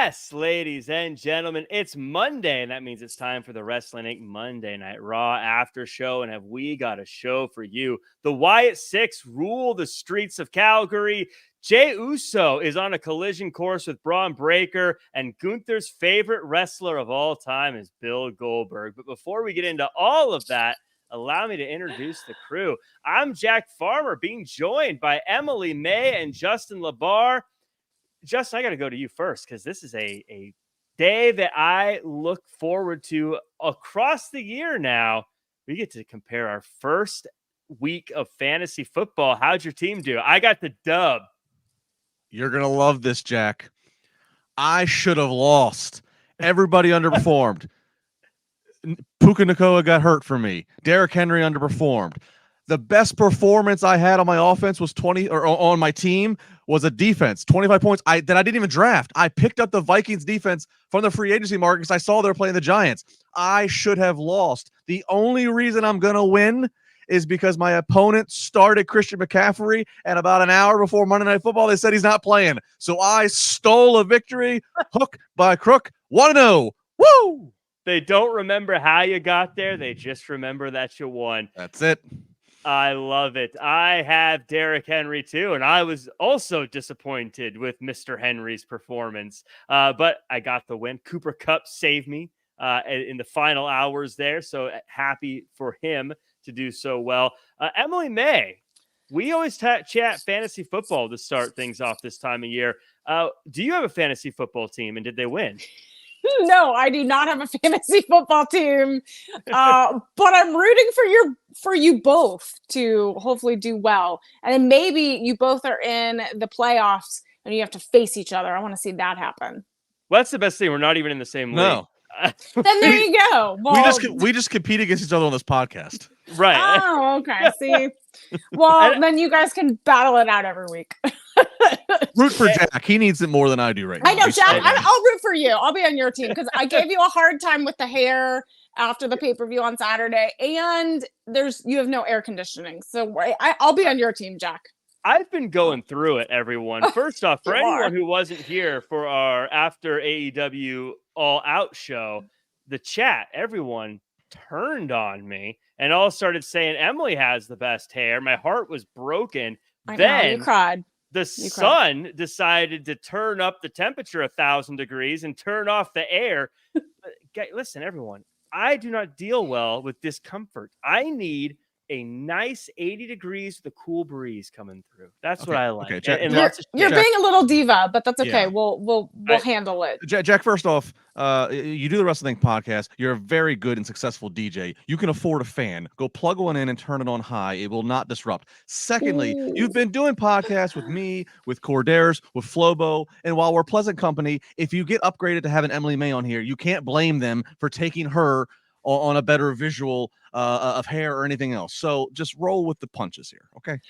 Yes, ladies and gentlemen, it's Monday, and that means it's time for the Wrestling Inc. Monday Night Raw after show. And have we got a show for you? The Wyatt Six rule the streets of Calgary. Jey Uso is on a collision course with Braun Breaker, and Gunther's favorite wrestler of all time is Bill Goldberg. But before we get into all of that, allow me to introduce the crew. I'm Jack Farmer, being joined by Emily Mae and Justin LaBar. Justin, I got to go to you first because this is a day that I look forward to across the year now. We get to compare our first week of fantasy football. How'd your team do? I got the dub. You're going to love this, Jack. I should have lost. Everybody underperformed. Puka Nacua got hurt for me. Derrick Henry underperformed. The best performance I had on my offense was on my team was a defense, 25 points that I didn't even draft. I picked up the Vikings defense from the free agency market because I saw they were playing the Giants. I should have lost. The only reason I'm going to win is because my opponent started Christian McCaffrey, and about an hour before Monday Night Football, they said he's not playing. So I stole a victory, hook by crook, 1-0. Woo! They don't remember how you got there. They just remember that you won. That's it. I love it. I have Derrick Henry too, and I was also disappointed with Mr. Henry's performance. But I got the win. Cooper Kupp saved me in the final hours there, so happy for him to do so well. Emily Mae, we always chat fantasy football to start things off this time of year. Do you have a fantasy football team, and did they win? No, I do not have a fantasy football team, but I'm rooting for you both to hopefully do well. And then maybe you both are in the playoffs and you have to face each other. I want to see that happen. Well, that's the best thing. We're not even in the same league. No. Then there you go. Well, we just compete against each other on this podcast. Right. Oh, okay. See, well, then you guys can battle it out every week. Root for Jack. He needs it more than I do right now. I know, Jack. I'll root for you. I'll be on your team because I gave you a hard time with the hair after the pay-per-view on Saturday, and you have no air conditioning. So I'll be on your team, Jack. I've been going through it, everyone. First off, for anyone who wasn't here for our after AEW All Out show, the chat, everyone turned on me and all started saying Emily has the best hair. My heart was broken. I know, you cried. The sun decided to turn up the temperature 1,000 degrees and turn off the air. Listen, everyone, I do not deal well with discomfort. I need a nice 80 degrees with a cool breeze coming through. That's what I like. Okay, Jack, you're being a little diva, but that's okay. Yeah. We'll handle it. Jack, first off, you do the Wrestling podcast. You're a very good and successful DJ. You can afford a fan. Go plug one in and turn it on high. It will not disrupt. Secondly, you've been doing podcasts with me, with Cordares, with Flobo, and while we're pleasant company, if you get upgraded to having Emily Mae on here, you can't blame them for taking her on a better visual of hair or anything else. So just roll with the punches here, okay?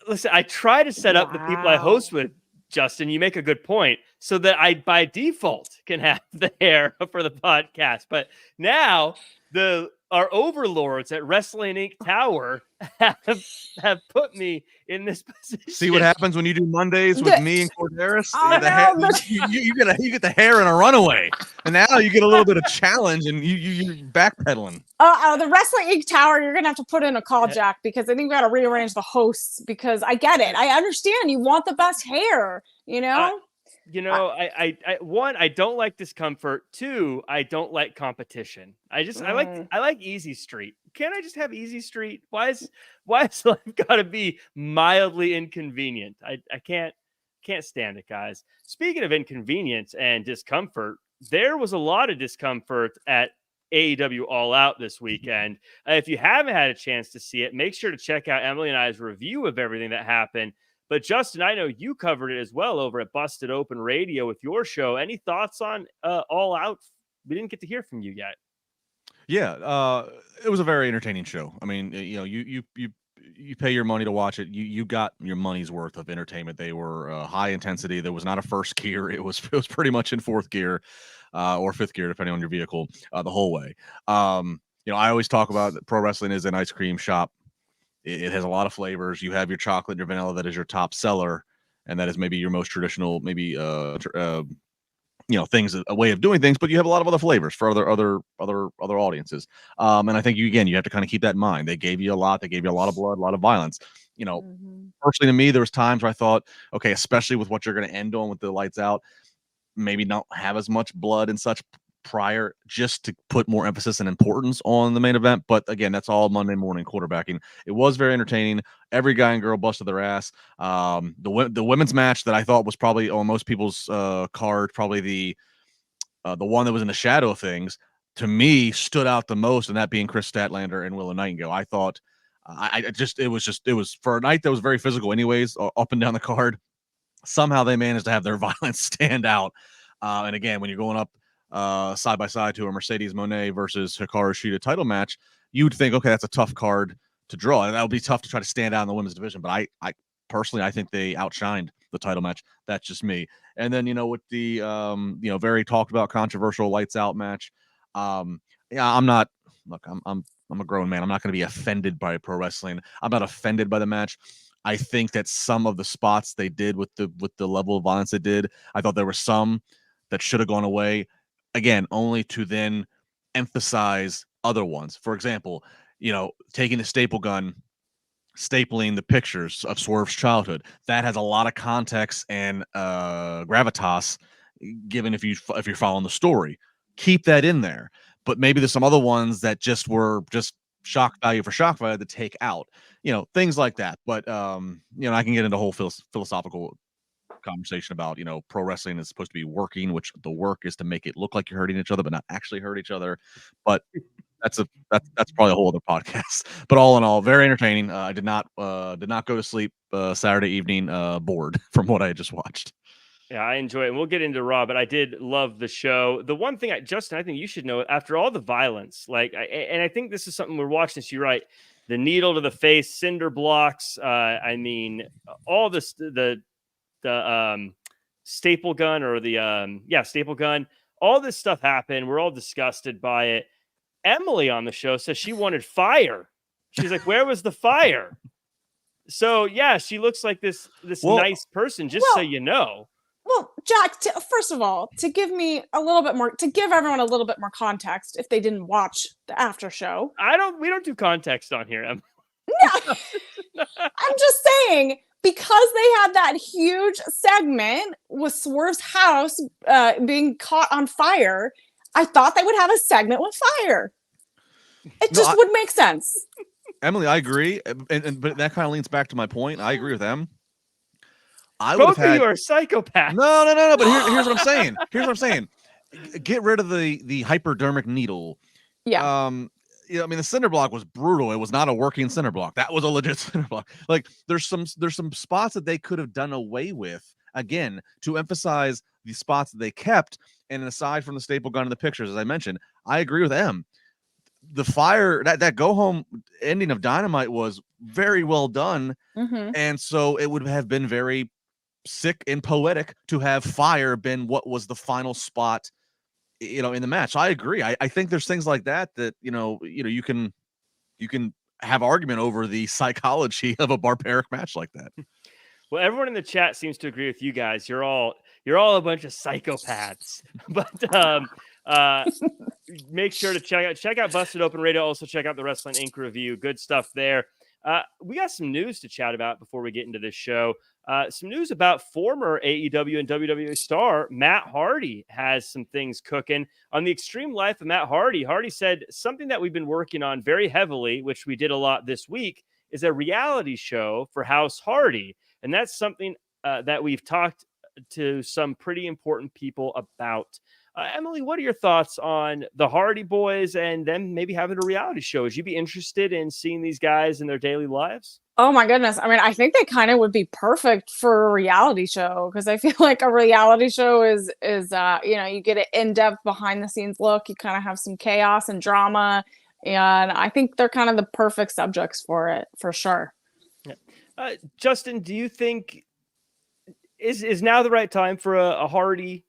Listen, I try to set up the people I host with, Justin. You make a good point, so that I, by default, can have the hair for the podcast. But now our overlords at Wrestling Inc. Tower have put me in this position. See what happens when you do Mondays with me and Cordaris? You get the hair in a runaway, and now you get a little bit of challenge, and you're backpedaling. The Wrestling Inc. Tower, you're gonna have to put in a call, Jack, because I think we got to rearrange the hosts. Because I get it, I understand you want the best hair, you know. I don't like discomfort. Two, I don't like competition. I like Easy Street. Can't I just have Easy Street? Why is life got to be mildly inconvenient? I can't stand it, guys. Speaking of inconvenience and discomfort, there was a lot of discomfort at AEW All Out this weekend. If you haven't had a chance to see it, make sure to check out Emily and I's review of everything that happened. But Justin, I know you covered it as well over at Busted Open Radio with your show. Any thoughts on All Out? We didn't get to hear from you yet. Yeah, it was a very entertaining show. I mean, you pay your money to watch it. You got your money's worth of entertainment. They were high intensity. There was not a first gear. It was pretty much in fourth gear or fifth gear, depending on your vehicle, the whole way. I always talk about that pro wrestling is an ice cream shop. It has a lot of flavors. You have your chocolate and your vanilla that is your top seller, and that is maybe your most traditional, maybe things, a way of doing things, but you have a lot of other flavors for other audiences. And I think you have to kind of keep that in mind. They gave you a lot. They gave you a lot of blood, a lot of violence. Personally, to me, there was times where I thought, okay, especially with what you're going to end on with the lights out, maybe not have as much blood and such prior, just to put more emphasis and importance on the main event. But again, that's all Monday morning quarterbacking. It was very entertaining. Every guy and girl busted their ass. The women's match that I thought was probably on most people's card, probably the one that was in the shadow of things, to me stood out the most, and that being Chris Statlander and Willow Nightingale. I thought it was for a night that was very physical anyways, up and down the card. Somehow they managed to have their violence stand out. And again, when you're going up side by side to a Mercedes Moné versus Hikaru Shida title match, you would think, okay, that's a tough card to draw, and that would be tough to try to stand out in the women's division. But I personally, I think they outshined the title match. That's just me. And then with the very talked about controversial lights out match. I'm not. Look, I'm a grown man. I'm not going to be offended by pro wrestling. I'm not offended by the match. I think that some of the spots they did with the level of violence they did, I thought there were some that should have gone away. Again, only to then emphasize other ones. For example, taking the staple gun, stapling the pictures of Swerve's childhood. That has a lot of context and gravitas, given if you're following the story. Keep that in there. But maybe there's some other ones that just were just shock value for shock value to take out. Things like that. But I can get into a whole philosophical conversation about pro wrestling is supposed to be working, which the work is to make it look like you're hurting each other but not actually hurt each other. But that's probably a whole other podcast. But all in all, very entertaining. I did not go to sleep Saturday evening bored from what I had just watched. Yeah, I enjoy it. And we'll get into Raw, but I did love the show. The one thing, Justin, I think you should know, after all the violence, and I think this is something we're watching this, you're right, the needle to the face, cinder blocks, all this, the staple gun or staple gun, all this stuff happened. We're all disgusted by it. Emily on the show says she wanted fire. She's like, where was the fire? So yeah, she looks like this nice person, just so you know. Well, Jack, first of all, to give everyone a little bit more context, if they didn't watch the after show. We don't do context on here. No, I'm just saying, because they had that huge segment with Swerve's house being caught on fire, I thought they would have a segment with fire. It just would make sense. Emily, I agree. But that kind of leans back to my point. I agree with them. Both of you are psychopaths. No. But here's what I'm saying. Get rid of the hypodermic needle. Yeah. The cinder block was brutal. It was not a working cinder block. That was a legit cinder block. Like there's some spots that they could have done away with, again, to emphasize the spots that they kept. And aside from the staple gun in the pictures, as I mentioned, I agree with M. The fire, that go home ending of Dynamite was very well done. Mm-hmm. And so it would have been very sick and poetic to have fire been what was the final spot, in the match. I agree. I think there's things like that you can have argument over the psychology of a barbaric match like that. Well, everyone in the chat seems to agree with you guys. You're all a bunch of psychopaths. But make sure to check out Busted Open Radio. Also check out the Wrestling Inc. review. Good stuff there. We got some news to chat about before we get into this show. Some news about former AEW and WWE star Matt Hardy has some things cooking on the extreme life of Matt Hardy. Hardy said something that we've been working on very heavily, which we did a lot this week, is a reality show for House Hardy. And that's something that we've talked to some pretty important people about. Emily, what are your thoughts on the Hardy Boys and them maybe having a reality show? Would you be interested in seeing these guys in their daily lives? Oh my goodness. I think they kind of would be perfect for a reality show, because I feel like a reality show is you get an in-depth behind the scenes look. You kind of have some chaos and drama, and I think they're kind of the perfect subjects for it, for sure. Yeah. Justin, do you think is now the right time for a Hardy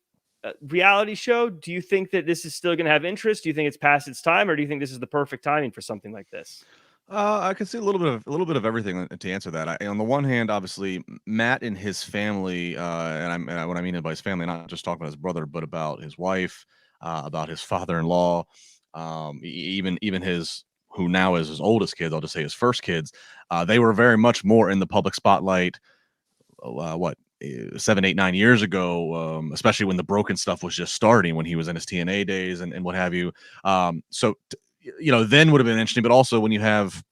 reality show? Do you think that this is still going to have interest? Do you think it's past its time, or do you think this is the perfect timing for something like this? I can see a little bit of everything to answer that. On the one hand, obviously, Matt and his family, what I mean by his family, not just talking about his brother, but about his wife, about his father-in-law, even his who now is his oldest kids. I'll just say his first kids. They were very much more in the public spotlight. 7, 8, 9 years ago, especially when the broken stuff was just starting, when he was in his TNA days and what have you. Then would have been interesting, but also when you have,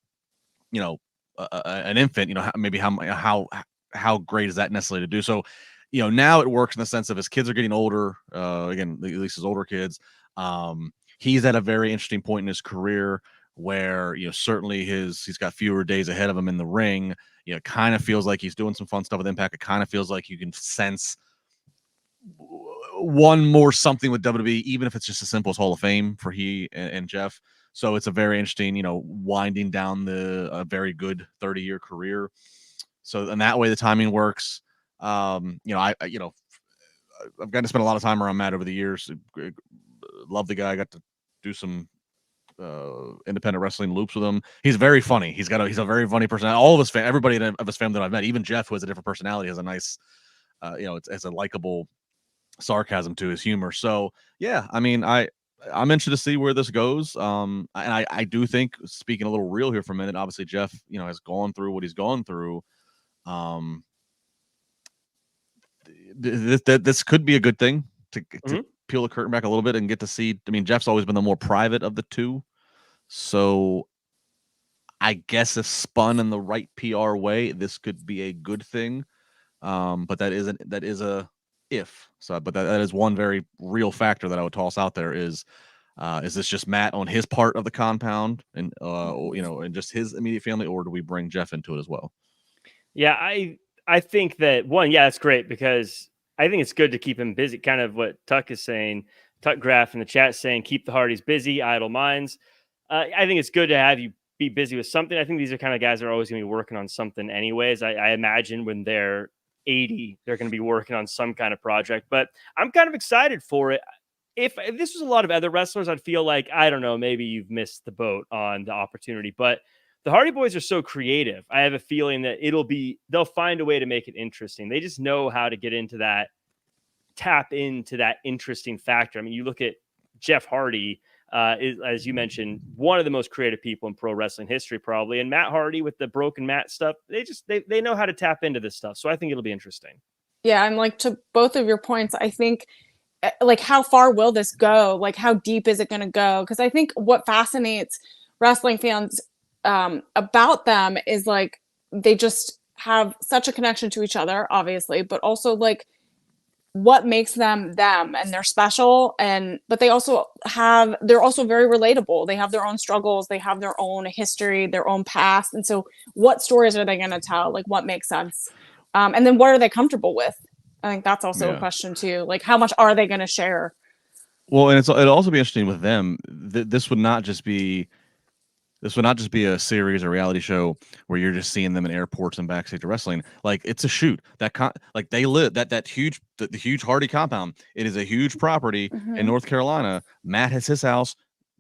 an infant, maybe how great is that necessarily to do? So, now it works in the sense of his kids are getting older. Again, at least his older kids. He's at a very interesting point in his career where, certainly he's got fewer days ahead of him in the ring. It kind of feels like he's doing some fun stuff with Impact. It kind of feels like you can sense one more something with WWE, even if it's just as simple as Hall of Fame for he and Jeff. So it's a very interesting, winding down a very good 30-year career. So in that way, the timing works. I've gotten to spend a lot of time around Matt over the years. Love the guy. I got to do some independent wrestling loops with him. He's very funny. He's a very funny person. All of his everybody of his family that I've met, even Jeff, who has a different personality, has a nice, it's a likable sarcasm to his humor. So yeah, I mean, I'm interested to see where this goes. And I do think, speaking a little real here for a minute, obviously Jeff, has gone through what he's gone through. This could be a good thing to peel the curtain back a little bit and get to see. I mean, Jeff's always been the more private of the two, so I guess if spun in the right PR way, this could be a good thing. But that is a if. So, but that is one very real factor that I would toss out there is this just Matt on his part of the compound and and just his immediate family, or do we bring Jeff into it as well? Yeah, I think that it's great because I think it's good to keep him busy. Kind of what Tuck is saying. Tuck Graff in the chat saying, keep the Hardys busy, idle minds. I think it's good to have you be busy with something. I think these are kind of guys that are always going to be working on something anyways. I imagine when they're 80, they're going to be working on some kind of project, but I'm kind of excited for it. If this was a lot of other wrestlers, I'd feel like, I don't know, maybe you've missed the boat on the opportunity, but the Hardy Boys are so creative. I have a feeling that they'll find a way to make it interesting. They just know how to get into that, tap into that interesting factor. I mean, you look at Jeff Hardy, is, as you mentioned, one of the most creative people in pro wrestling history, probably. And Matt Hardy with the broken Matt stuff, they know how to tap into this stuff. So I think it'll be interesting. Yeah, and like to both of your points, I think like how far will this go? Like how deep is it going to go? Because I think what fascinates wrestling fans about them is like they just have such a connection to each other, obviously, but also like what makes them them, and they're special, but they're also very relatable. They have their own struggles, they have their own history, their own past, and so what stories are they going to tell? Like what makes sense, and then what are they comfortable with? I think that's also a question too. Like how much are they going to share? Well, and it'll also be interesting with them. This would not just be a series or reality show where you're just seeing them in airports and backstage wrestling. Like it's a shoot like they live the huge Hardy compound. It is a huge property in North Carolina. Matt has his house.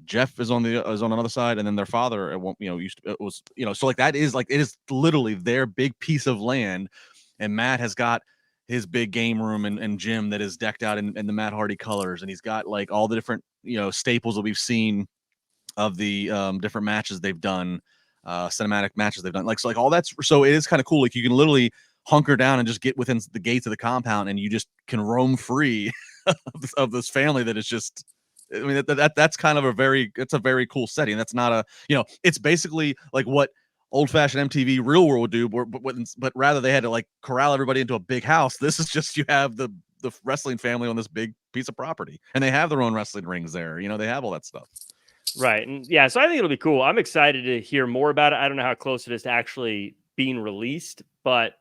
Jeff is on another side, and then their father so like that is like, it is literally their big piece of land. And Matt has got his big game room and gym that is decked out in the Matt Hardy colors. And he's got like all the different, staples that we've seen of the different matches they've done, cinematic matches they've done. Like, so like all that's, so it is kind of cool. Like you can literally hunker down and just get within the gates of the compound and you just can roam free of this family that is just, I mean, that's kind of it's a very cool setting. That's not it's basically like what old-fashioned MTV Real World would do, but rather they had to like corral everybody into a big house. This is just, you have the wrestling family on this big piece of property, and they have their own wrestling rings there. They have all that stuff. Right. And yeah, so I think it'll be cool. I'm excited to hear more about it. I don't know how close it is to actually being released, but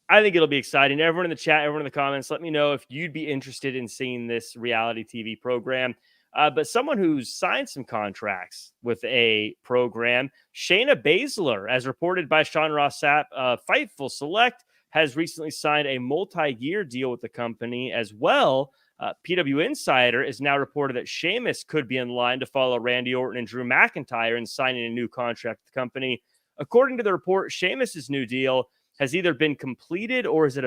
I think it'll be exciting. Everyone in the chat, everyone in the comments, let me know if you'd be interested in seeing this reality TV program. But someone who's signed some contracts with a program, Shayna Baszler, as reported by Sean Ross Sapp, Fightful Select has recently signed a multi-year deal with the company as well. PW Insider is now reported that Sheamus could be in line to follow Randy Orton and Drew McIntyre in signing a new contract with the company. According to the report, Sheamus's new deal has either been completed or is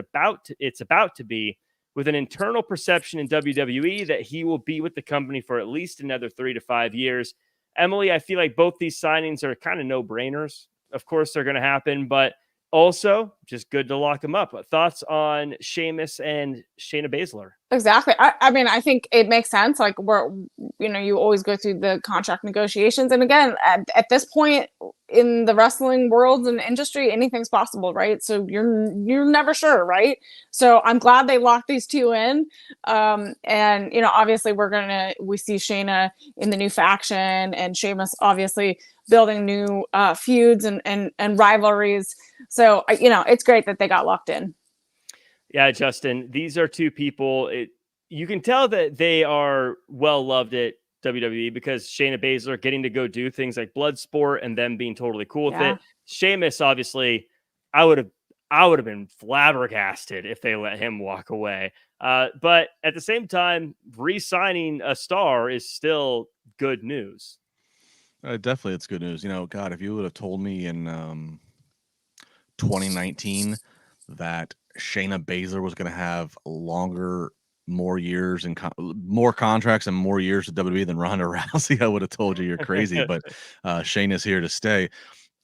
it's about to be, with an internal perception in WWE that he will be with the company for at least another 3 to 5 years. Emily, I feel like both these signings are kind of no-brainers. Of course, they're going to happen, but also just good to lock them up. Thoughts on Sheamus and Shayna Baszler? Exactly. I mean, I think it makes sense. Like you always go through the contract negotiations. And again, at this point in the wrestling world and industry, anything's possible, right? So you're never sure, right? So I'm glad they locked these two in. And obviously we see Shayna in the new faction and Sheamus obviously building new feuds and rivalries. So it's great that they got locked in. Yeah, Justin, these are two people. You can tell that they are well loved at WWE because Shayna Baszler getting to go do things like Bloodsport and them being totally cool with it. Sheamus, obviously, I would have been flabbergasted if they let him walk away. But at the same time, re-signing a star is still good news. Definitely, it's good news. God, if you would have told me in 2019 that Shayna Baszler was going to have more years and more contracts and more years at WWE than Ronda Rousey, I would have told you you're crazy. But Shayna's here to stay.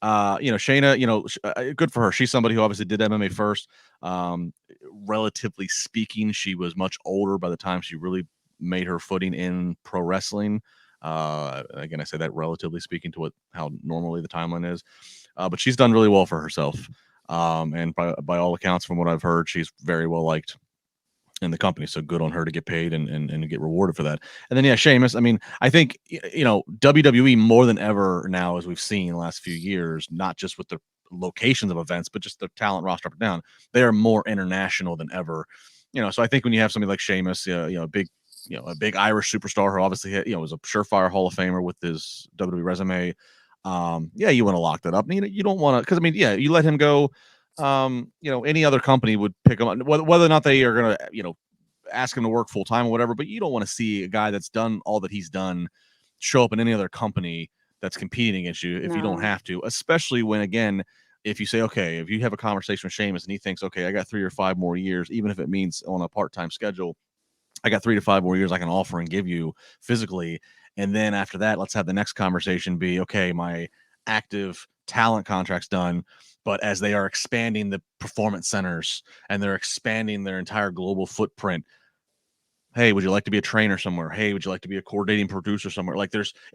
Shayna, good for her. She's somebody who obviously did MMA first. Relatively speaking, she was much older by the time she really made her footing in pro wrestling. Again, I say that relatively speaking to how normally the timeline is. But she's done really well for herself. And by all accounts, from what I've heard, she's very well liked in the company. So good on her to get paid and get rewarded for that. And then, Sheamus, I mean, I think, WWE more than ever now, as we've seen in the last few years, not just with the locations of events, but just the talent roster up and down, they are more international than ever. So I think when you have somebody like Sheamus, a big Irish superstar who obviously was a surefire Hall of Famer with his WWE resume. You want to lock that up. You don't want to, because you let him go. Any other company would pick him up, whether or not they are going to, ask him to work full time or whatever. But you don't want to see a guy that's done all that he's done show up in any other company that's competing against you if you don't have to, especially when, again, if you say, okay, if you have a conversation with Sheamus and he thinks, okay, I got 3 or 5 more years, even if it means on a part-time schedule, I got 3 to 5 more years I can offer and give you physically. And then after that, let's have the next conversation be, okay, my active talent contract's done. But as they are expanding the performance centers and they're expanding their entire global footprint, hey, would you like to be a trainer somewhere? Hey, would you like to be a coordinating producer somewhere?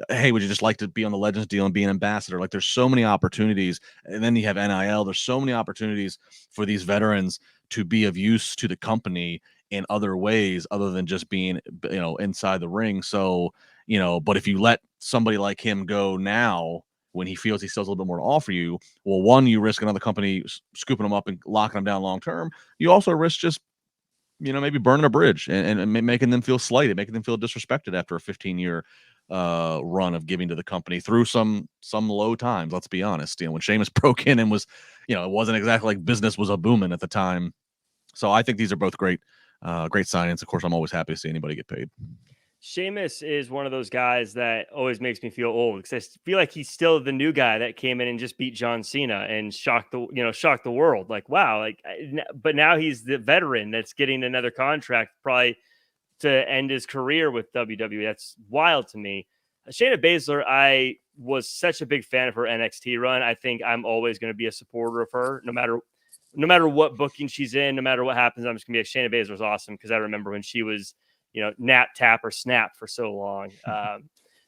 Hey, would you just like to be on the Legends deal and be an ambassador? There's so many opportunities. And then you have NIL. There's so many opportunities for these veterans to be of use to the company in other ways other than just being, inside the ring. So, but if you let somebody like him go now, when he feels he still has a little bit more to offer you, well, one, you risk another company scooping him up and locking him down long term. You also risk just, maybe burning a bridge and making them feel slighted, making them feel disrespected after a 15-year run of giving to the company through some low times. Let's be honest. When Sheamus broke in and was, it wasn't exactly like business was a booming at the time. So I think these are both great signings. Of course, I'm always happy to see anybody get paid. Sheamus is one of those guys that always makes me feel old because I feel like he's still the new guy that came in and just beat John Cena and shocked the world. Like, wow. But now he's the veteran that's getting another contract probably to end his career with WWE. That's wild to me. Shayna Baszler, I was such a big fan of her NXT run. I think I'm always going to be a supporter of her, no matter what booking she's in, no matter what happens. I'm just going to be like, Shayna Baszler's awesome because I remember when she was, nap, tap, or snap for so long.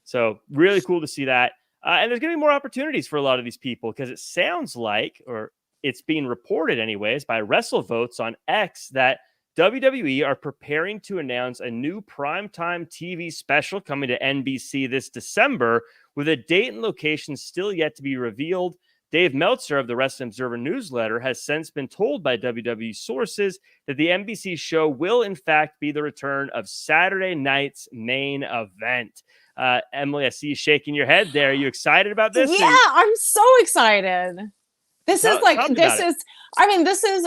So really cool to see that. And there's going to be more opportunities for a lot of these people because it sounds like, or it's being reported anyways, by WrestleVotes on X that WWE are preparing to announce a new primetime TV special coming to NBC this December with a date and location still yet to be revealed. Dave Meltzer of the Wrestling Observer newsletter has since been told by WWE sources that the NBC show will, in fact, be the return of Saturday night's main event. Emily, I see you shaking your head there. Are you excited about this? Yeah, I'm so excited. This is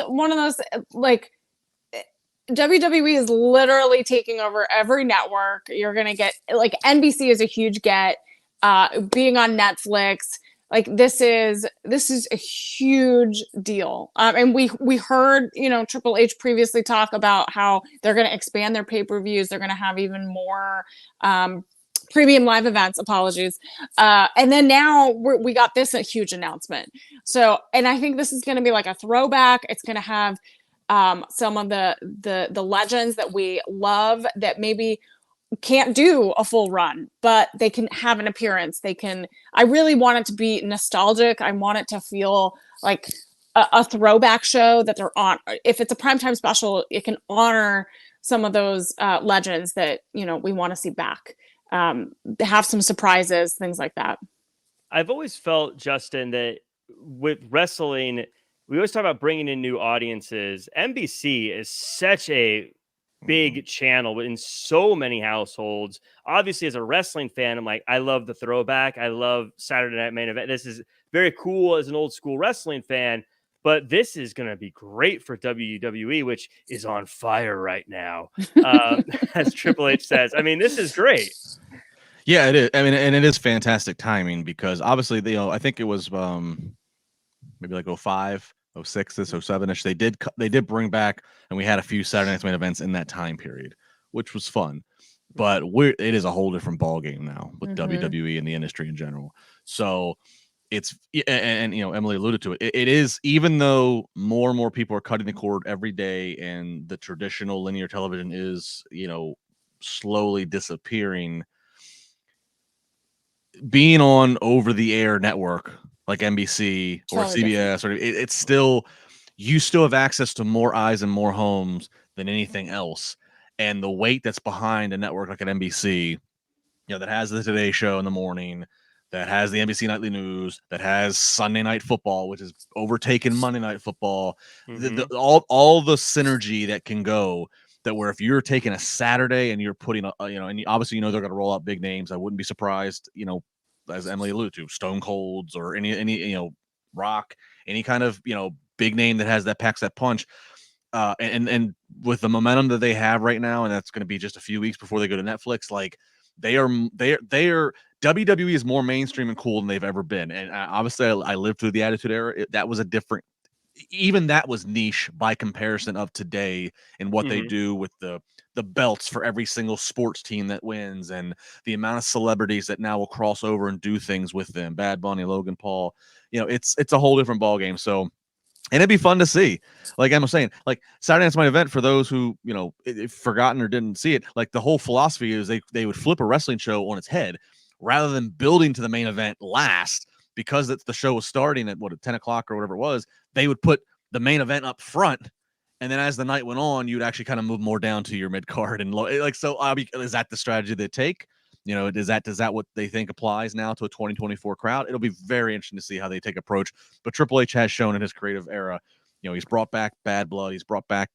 one of those, WWE is literally taking over every network. You're going to get, like, NBC is a huge get, being on Netflix. Like, this is a huge deal. And we heard, Triple H previously talk about how they're going to expand their pay-per-views. They're going to have even more premium live events. Apologies. And then now we got this a huge announcement. So, and I think this is going to be like a throwback. It's going to have some of the legends that we love that maybe can't do a full run, but they can have an appearance. I really want it to be nostalgic. I want it to feel like a throwback show that they're on. If it's a primetime special, it can honor some of those legends that, we want to see back. Have some surprises, things like that. I've always felt, Justin, that with wrestling, we always talk about bringing in new audiences. NBC is such a big channel in so many households. Obviously, as a wrestling fan, I'm like, I love the throwback. I love Saturday Night Main Event. This is very cool as an old school wrestling fan, but this is going to be great for WWE, which is on fire right now, as Triple H says. I mean, this is great. Yeah, it is. I mean, and it is fantastic timing because obviously, I think it was maybe like 05, 06, 07ish. They did bring back, and we had a few Saturday Night Main events in that time period, which was fun. But it is a whole different ball game now with WWE and the industry in general. So it's and Emily alluded to it. It is, even though more and more people are cutting the cord every day, and the traditional linear television is slowly disappearing. Being on over-the-air network like NBC or CBS, it's still, you still have access to more eyes and more homes than anything else. And the weight that's behind a network like an NBC, that has the Today Show in the morning, that has the NBC Nightly News, that has Sunday Night Football, which is overtaken Monday Night Football, all the synergy that can go. That where if you're taking a Saturday and you're putting and obviously they're going to roll out big names. I wouldn't be surprised, as Emily alluded to, Stone Colds or any Rock, any kind of big name that packs that punch. And with the momentum that they have right now, and that's going to be just a few weeks before they go to Netflix, like they are WWE is more mainstream and cool than they've ever been. And obviously, I lived through the Attitude Era. That was a different. Even that was niche by comparison of today and what they do with the belts for every single sports team that wins, and the amount of celebrities that now will cross over and do things with them. Bad Bunny, Logan Paul, it's a whole different ball game. So, and it'd be fun to see. Like Emma was saying, like Saturday Night's Main Event, for those who forgotten or didn't see it, like the whole philosophy is they would flip a wrestling show on its head rather than building to the main event last. Because the show was starting at 10 o'clock or whatever it was, they would put the main event up front, and then as the night went on, you'd actually kind of move more down to your mid card and so. Is that the strategy they take? Does that what they think applies now to a 2024 crowd? It'll be very interesting to see how they take approach. But Triple H has shown in his creative era, he's brought back Bad Blood, he's brought back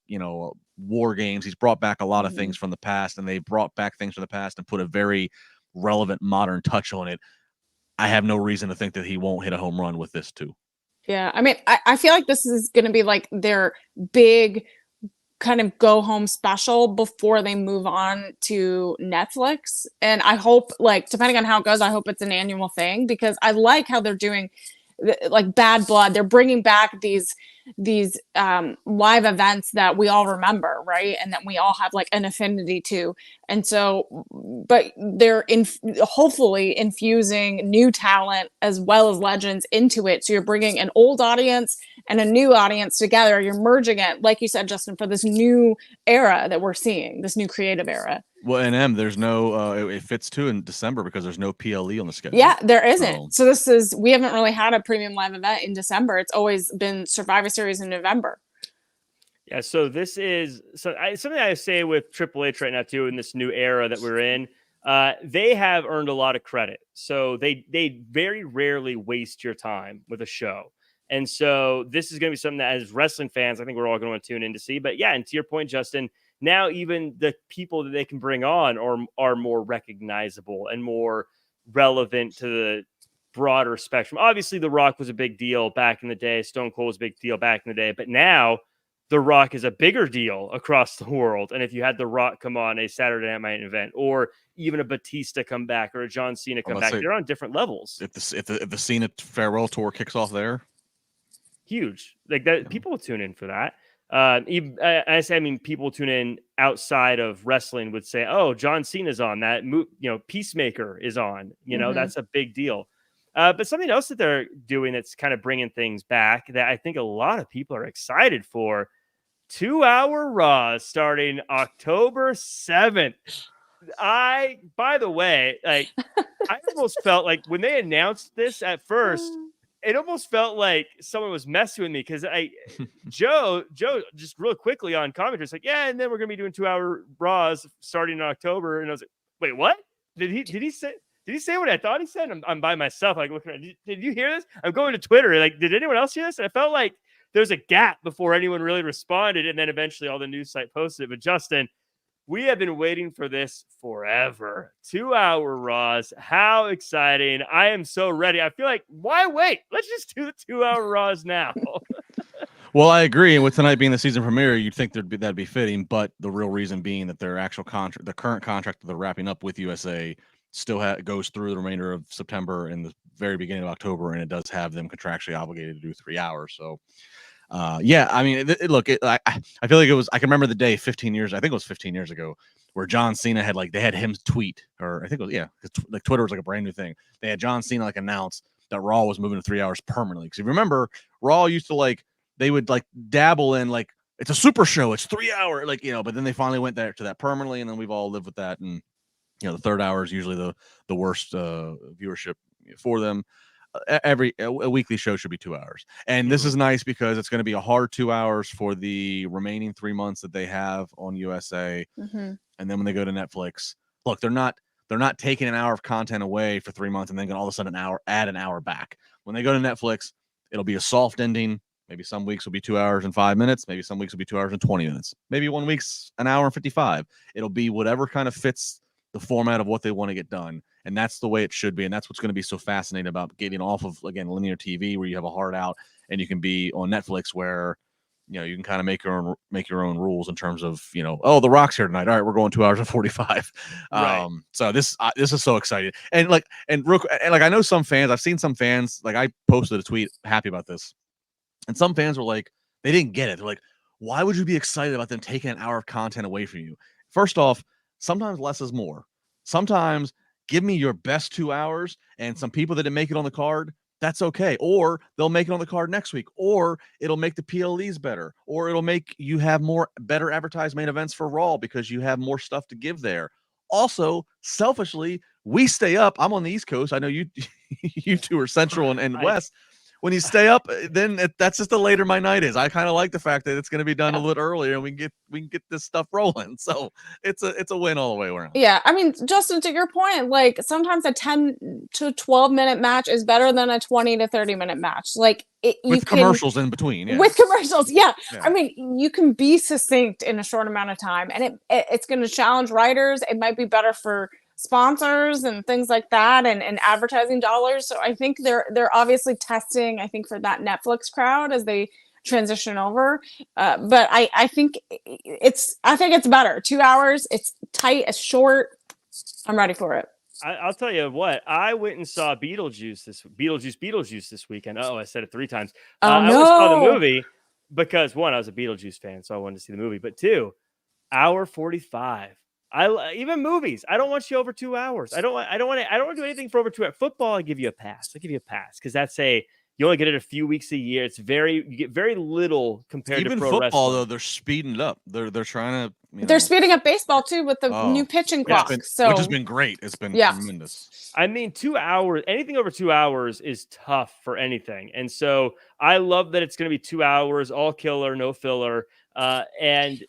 War Games, he's brought back a lot of things from the past, and they brought back things from the past and put a very relevant modern touch on it. I have no reason to think that he won't hit a home run with this too. Yeah. I mean, I feel like this is going to be like their big kind of go home special before they move on to Netflix. And I hope, like, depending on how it goes, I hope it's an annual thing, because I like how they're doing like Bad Blood. They're bringing back these live events that we all remember, right? And that we all have like an affinity to. And so, but they're hopefully infusing new talent as well as legends into it. So you're bringing an old audience and a new audience together. You're merging it, like you said, Justin, for this new era that we're seeing, this new creative era. Well, and there's no, it fits too in December because there's no PLE on the schedule. Yeah, there isn't. So we haven't really had a premium live event in December. It's always been Survivor Series in November. Yeah, so this is something I say with Triple H right now too, in this new era that we're in. They have earned a lot of credit. So they very rarely waste your time with a show. And so this is going to be something that, as wrestling fans, I think we're all going to want to tune in to see. But yeah, and to your point, Justin, now even the people that they can bring on are more recognizable and more relevant to the broader spectrum. Obviously, The Rock was a big deal back in the day. Stone Cold was a big deal back in the day. But now The Rock is a bigger deal across the world. And if you had The Rock come on a Saturday Night Main Event, or even a Batista come back, or a John Cena come back, they're on different levels. If the Cena farewell tour kicks off there, huge. Like that, people will tune in for that. Even I say, I mean, people tune in outside of wrestling would say, "Oh, John Cena's on that." Peacemaker is on. That's a big deal. But something else that they're doing that's kind of bringing things back that I think a lot of people are excited for: 2-hour Raw starting October 7th. By the way, like I almost felt like when they announced this at first, it almost felt like someone was messing with me because Joe just real quickly on commentary, it's like, yeah, and then we're gonna be doing 2-hour Raws starting in October, and I was like, wait, what? Did he say what I thought he said? I'm by myself, like looking at. Did you hear this? I'm going to Twitter, like, did anyone else hear this? And I felt like there's a gap before anyone really responded, and then eventually all the news site posted it. But Justin, we have been waiting for this forever. 2-hour Raws. How exciting. I am so ready. I feel like, why wait? Let's just do the 2-hour Raws now. Well, I agree. And with tonight being the season premiere, you'd think that'd be fitting. But the real reason being that their actual contract, the current contract that they're wrapping up with USA, still goes through the remainder of September and the very beginning of October. And it does have them contractually obligated to do 3 hours. So, yeah, I mean, I feel like it was, I can remember the day 15 years, I think it was 15 years ago, where John Cena had they had him tweet, or I think it was, yeah, like Twitter was like a brand new thing. They had John Cena announce that Raw was moving to 3 hours permanently. Because if you remember, Raw used to they would dabble in it's a super show, it's 3 hour, but then they finally went there to that permanently, and then we've all lived with that. And the third hour is usually the worst viewership for them. A weekly show should be 2 hours, and this is nice because it's going to be a hard 2 hours for the remaining 3 months that they have on USA. And then when they go to Netflix, look, they're not taking an hour of content away for 3 months and then all of a sudden add an hour back. When they go to Netflix, it'll be a soft ending. Maybe some weeks will be 2 hours and 5 minutes. Maybe some weeks will be 2 hours and 20 minutes. Maybe 1 week's an hour and 55. It'll be whatever kind of fits the format of what they want to get done. And that's the way it should be. And that's what's going to be so fascinating about getting off of, again, linear TV, where you have a hard out, and you can be on Netflix where, you can kind of make your own rules in terms of, oh, The Rock's here tonight. All right, we're going 2 hours and 45. Right. So this is so exciting. And I know some fans, I've seen some fans, I posted a tweet happy about this. And some fans were like, they didn't get it. They're like, why would you be excited about them taking an hour of content away from you? First off, sometimes less is more. Sometimes give me your best 2 hours, and some people that didn't make it on the card, that's okay. Or they'll make it on the card next week, or it'll make the PLEs better, or it'll make you have better advertised main events for Raw because you have more stuff to give there. Also, selfishly, we stay up. I'm on the East Coast. I know you two are Central and West. When you stay up, then that's just the later my night is. I kind of like the fact that it's going to be done a little earlier, and we can get this stuff rolling. So it's a win all the way around. Yeah, I mean, Justin, to your point, sometimes a 10 to 12 minute match is better than a 20 to 30 minute match. With commercials in between. Yeah. With commercials, yeah. I mean, you can be succinct in a short amount of time, and it's going to challenge writers. It might be better for sponsors and things like that, and advertising dollars. So I think they're obviously testing, I think, for that Netflix crowd as they transition over. But I think it's better. 2 hours, it's tight, it's short. I'm ready for it. I'll tell you what, I went and saw Beetlejuice this weekend. Oh, I said it 3 times. I went and saw the movie because, 1, I was a Beetlejuice fan, so I wanted to see the movie. But 2, hour 45. Even movies, I don't want you over 2 hours. I don't want to do anything for over 2 hours. Football, I give you a pass. Because that's you only get it a few weeks a year. You get very little compared to pro football, wrestling. Though, they're speeding it up. They're trying to. They're speeding up baseball too with the new pitching clock. Which has been great. It's been tremendous. I mean, 2 hours. Anything over 2 hours is tough for anything, and so I love that it's going to be 2 hours, all killer, no filler, and.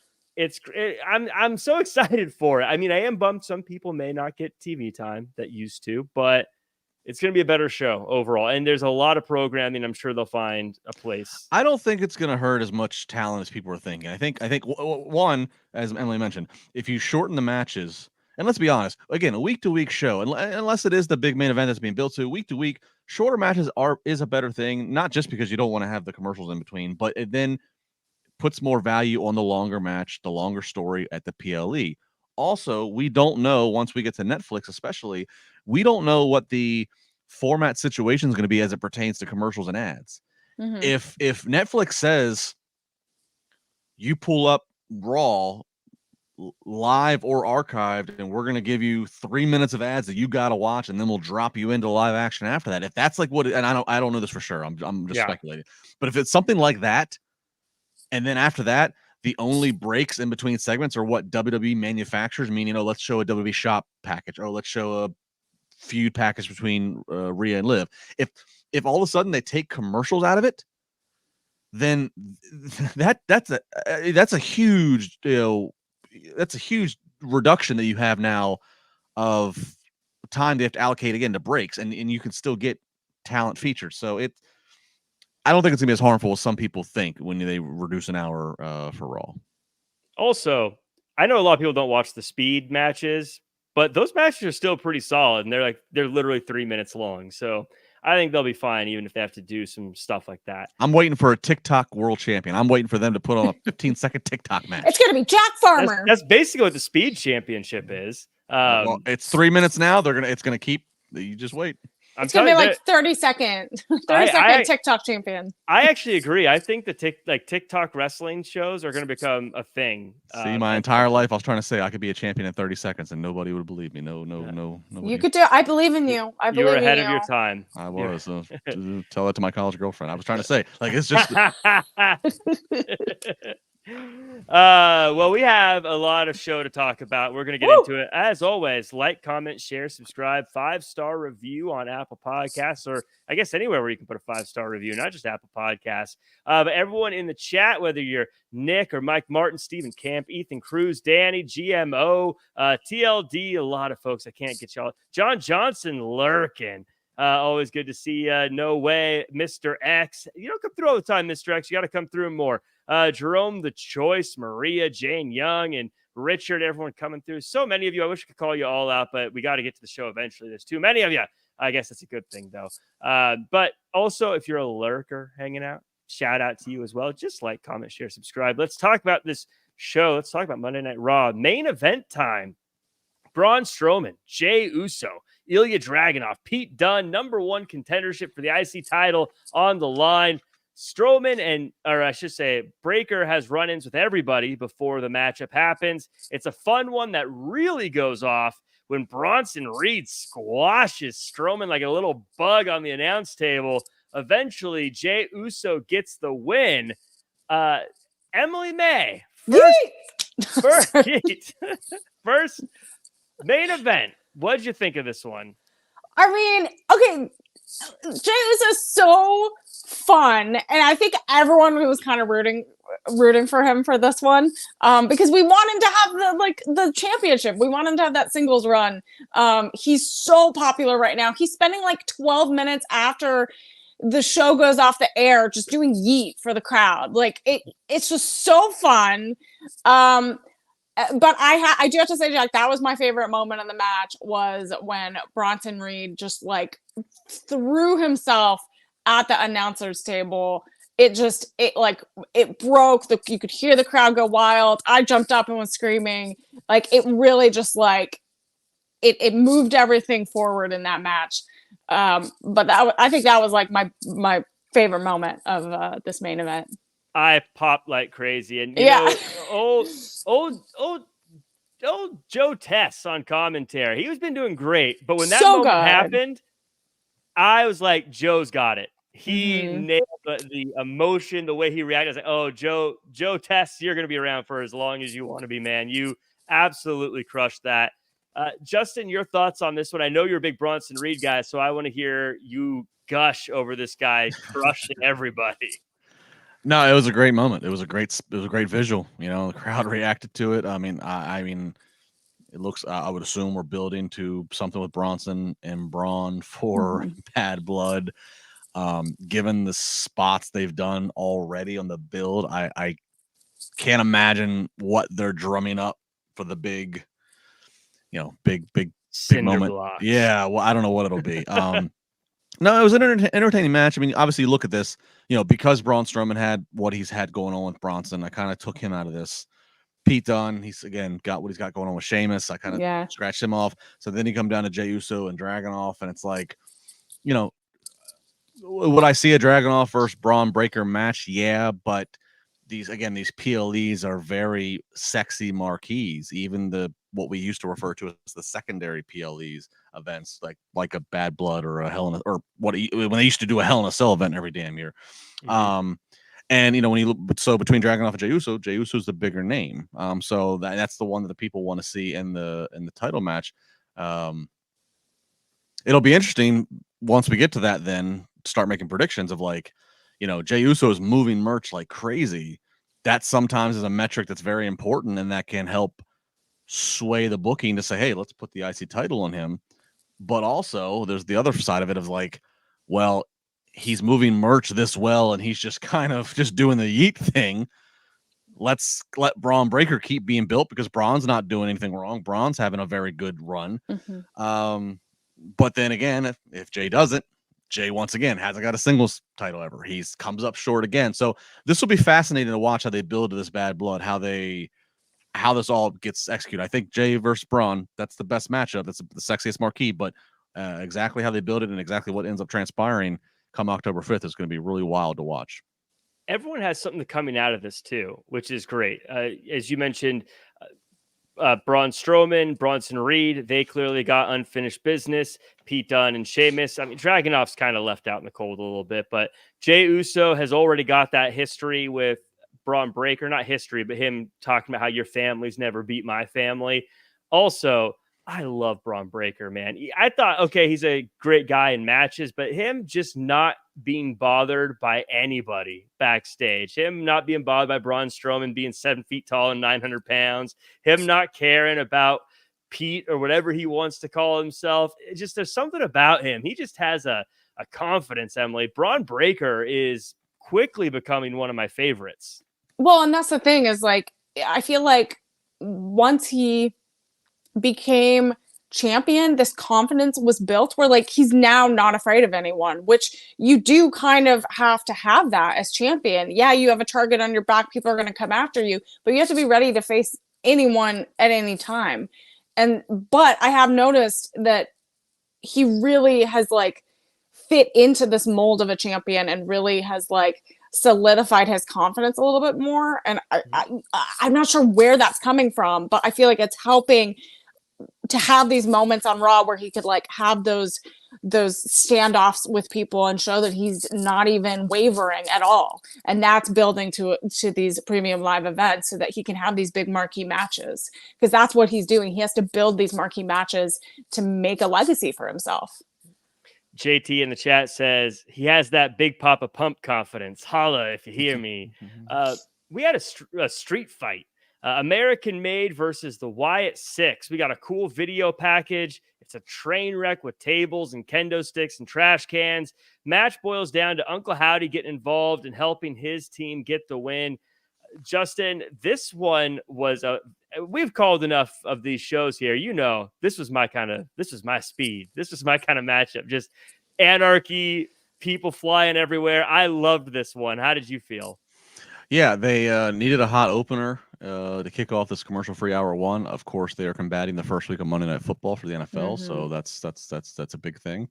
I'm so excited for it. I mean, I am bummed some people may not get TV time that used to, but it's going to be a better show overall. And there's a lot of programming. I'm sure they'll find a place. I don't think it's going to hurt as much talent as people are thinking. I think one, as Emily mentioned, if you shorten the matches, and let's be honest, again, a week-to-week show, unless it is the big main event that's being built to, week-to-week, shorter matches is a better thing, not just because you don't want to have the commercials in between, but then puts more value on the longer match, the longer story at the PLE. Also, we don't know, once we get to Netflix especially, we don't know what the format situation is going to be as it pertains to commercials and ads. Mhm. If Netflix says you pull up Raw live or archived and we're going to give you 3 minutes of ads that you got to watch and then we'll drop you into live action after that, if that's like what, and I don't know this for sure, I'm just speculating, but if it's something like that, and then after that the only breaks in between segments are what WWE manufactures, meaning, let's show a WWE shop package, or let's show a feud package between Rhea and Liv. If all of a sudden they take commercials out of it, then that's a huge, that's a huge reduction that you have now of time they have to allocate again to breaks, and you can still get talent featured. So I don't think it's gonna be as harmful as some people think when they reduce an hour for Raw. Also, I know a lot of people don't watch the speed matches, but those matches are still pretty solid, and they're literally 3 minutes long. So I think they'll be fine, even if they have to do some stuff like that. I'm waiting for a TikTok world champion. I'm waiting for them to put on a 15-second TikTok match. It's gonna be Jack Farmer. That's basically what the speed championship is. Well, it's 3 minutes now. It's gonna keep. You just wait. It's gonna be like 30-second TikTok champion. I actually agree. I think the TikTok wrestling shows are going to become a thing. See, my entire life I was trying to say I could be a champion in 30 seconds, and nobody would believe me. No. You could do it. I believe in you. You were ahead of your time. I was. Tell that to my college girlfriend. I was trying to say, like, it's just. Well, we have a lot of show to talk about. We're going to get into it. As always, like, comment, share, subscribe, 5-star review on Apple Podcasts, or I guess anywhere where you can put a 5-star review, not just Apple Podcasts. But everyone in the chat, whether you're Nick or Mike Martin, Stephen Camp, Ethan Cruz, Danny, GMO, TLD, a lot of folks. I can't get y'all. John Johnson lurking. Always good to see. No way, Mr. X. You don't come through all the time, Mr. X. You got to come through more. Jerome the Choice, Maria, Jane Young, and Richard, everyone coming through. So many of you. I wish I could call you all out, but we got to get to the show eventually. There's too many of you. I guess that's a good thing, though. But also, if you're a lurker hanging out, shout out to you as well. Just like, comment, share, subscribe. Let's talk about this show. Let's talk about Monday Night Raw. Main event time. Braun Strowman, Jey Uso, Ilya Dragunov, Pete Dunne, #1 contendership for the IC title on the line. Strowman or I should say, Breaker has run-ins with everybody before the matchup happens. It's a fun one that really goes off when Bronson Reed squashes Strowman like a little bug on the announce table. Eventually, Jey Uso gets the win. Emily Mae, first main event. What'd you think of this one? I mean, okay, Jey Uso's so fun, and I think everyone was kind of rooting for him for this one, because we want him to have the championship. We want him to have that singles run. He's so popular right now. He's spending like 12 minutes after the show goes off the air just doing yeet for the crowd. Like it's just so fun. But I do have to say, Jack, that was my favorite moment in the match, was when Bronson Reed just like threw himself at the announcer's table. It broke. You could hear the crowd go wild. I jumped up and was screaming. Like, it really just like it moved everything forward in that match. But I think that was like my favorite moment of this main event. I popped like crazy, and you know, old Joe Tess on commentary. He's been doing great, but when that moment happened, I was like, Joe's got it. He nailed the emotion, the way he reacted. I was like, oh, Joe Tess, you're going to be around for as long as you want to be, man. You absolutely crushed that. Justin, your thoughts on this one? I know you're a big Bronson Reed guy, so I want to hear you gush over this guy crushing everybody. No, it was a great moment. It was a great visual. You know, the crowd reacted to it. I mean, it looks. I would assume we're building to something with Bronson and Braun for Bad Blood. Given the spots they've done already on the build, I can't imagine what they're drumming up for the big, big moment. Blocks. Yeah, well, I don't know what it'll be. No, it was an entertaining match. I mean, obviously, you look at this, because Braun Strowman had what he's had going on with Bronson, I kind of took him out of this. Pete Dunne, he's again got what he's got going on with Sheamus. I kind of Yeah. scratched him off. So then you come down to Jey Uso and Dragunov, and it's like, you know, would I see a Dragunov versus Braun Breaker match? Yeah, but these PLEs are very sexy marquees. Even what we used to refer to as the secondary PLEs events, like a Bad Blood or a Hell in a, or when they used to do a Hell in a Cell event every damn year. Mhm. And when you look, so between Dragunov and Jey Uso's the bigger name. So that's the one that the people want to see in the title match. It'll be interesting once we get to that. Then start making predictions of Jey Uso is moving merch like crazy. That sometimes is a metric that's very important, and that can help sway the booking to say, hey, let's put the IC title on him. But also, there's the other side of it of well, he's moving merch this well, and he's just kind of just doing the yeet thing. Let's let Braun Breaker keep being built because Braun's not doing anything wrong. Braun's having a very good run. Mm-hmm. But then again, if Jey doesn't, Jey once again hasn't got a singles title ever. He's comes up short again. So this will be fascinating to watch how they build to this Bad Blood, how this all gets executed. I think Jey versus Braun, that's the best matchup. That's the sexiest marquee. But exactly how they build it and exactly what ends up transpiring come October 5th is going to be really wild to watch. Everyone has something coming out of this too, which is great. As you mentioned, Braun Strowman, Bronson Reed, they clearly got unfinished business. Pete Dunne and Sheamus. I mean, Dragunov's kind of left out in the cold a little bit, but Jey Uso has already got that history with Braun Breaker. Not history, but him talking about how your family's never beat my family. Also, I love Braun Breaker, man. I thought, okay, he's a great guy in matches, but him just not being bothered by anybody backstage, him not being bothered by Braun Strowman being 7 feet tall and 900 pounds, him not caring about Pete or whatever he wants to call himself. It's just, there's something about him. He just has a confidence, Emily. Braun Breaker is quickly becoming one of my favorites. Well, and that's the thing is I feel like once he became champion, this confidence was built where he's now not afraid of anyone, which you do kind of have to have that as champion. Yeah, you have a target on your back, people are going to come after you, but you have to be ready to face anyone at any time. But I have noticed that he really has fit into this mold of a champion and really has solidified his confidence a little bit more. And I'm not sure where that's coming from, but I feel like it's helping to have these moments on Raw where he could have those standoffs with people and show that he's not even wavering at all. And that's building to these premium live events so that he can have these big marquee matches, because that's what he's doing. He has to build these marquee matches to make a legacy for himself. JT in the chat says he has that big Papa Pump confidence. Holla if you hear me. We had a street fight. American Made versus the Wyatt Six. We got a cool video package. It's a train wreck with tables and kendo sticks and trash cans. Match boils down to Uncle Howdy getting involved and helping his team get the win. Justin, this one was we've called enough of these shows here. This was my speed. This was my kind of matchup. Just anarchy, people flying everywhere. I loved this one. How did you feel? Yeah, they needed a hot opener to kick off this commercial-free hour one. Of course, they are combating the first week of Monday Night Football for the NFL, so that's a big thing.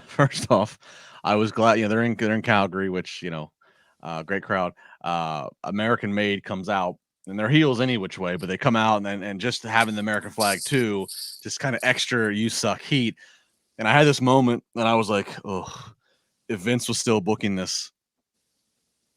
First off, I was glad they're in Calgary, which great crowd. American Made comes out, and they're heels any which way, but they come out and just having the American flag too, just kind of extra you suck heat. And I had this moment, and I was like, oh, if Vince was still booking this,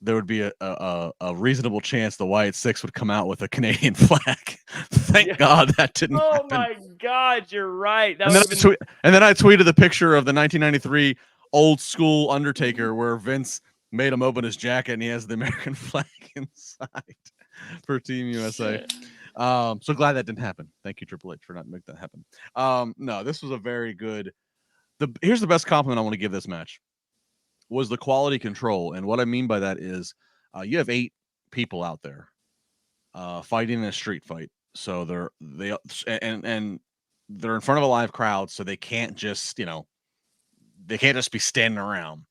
there would be a reasonable chance the Wyatt Six would come out with a Canadian flag. Thank God that didn't happen. Oh my God, you're right. And then I tweeted the picture of the 1993 old school Undertaker where Vince made him open his jacket and he has the American flag inside for Team USA. So glad that didn't happen. Thank you, Triple H, for not making that happen. No, this was a very good. Here's the best compliment I want to give this match. Was the quality control. And what I mean by that is you have 8 people out there fighting in a street fight. So they're in front of a live crowd, so they can't just be standing around.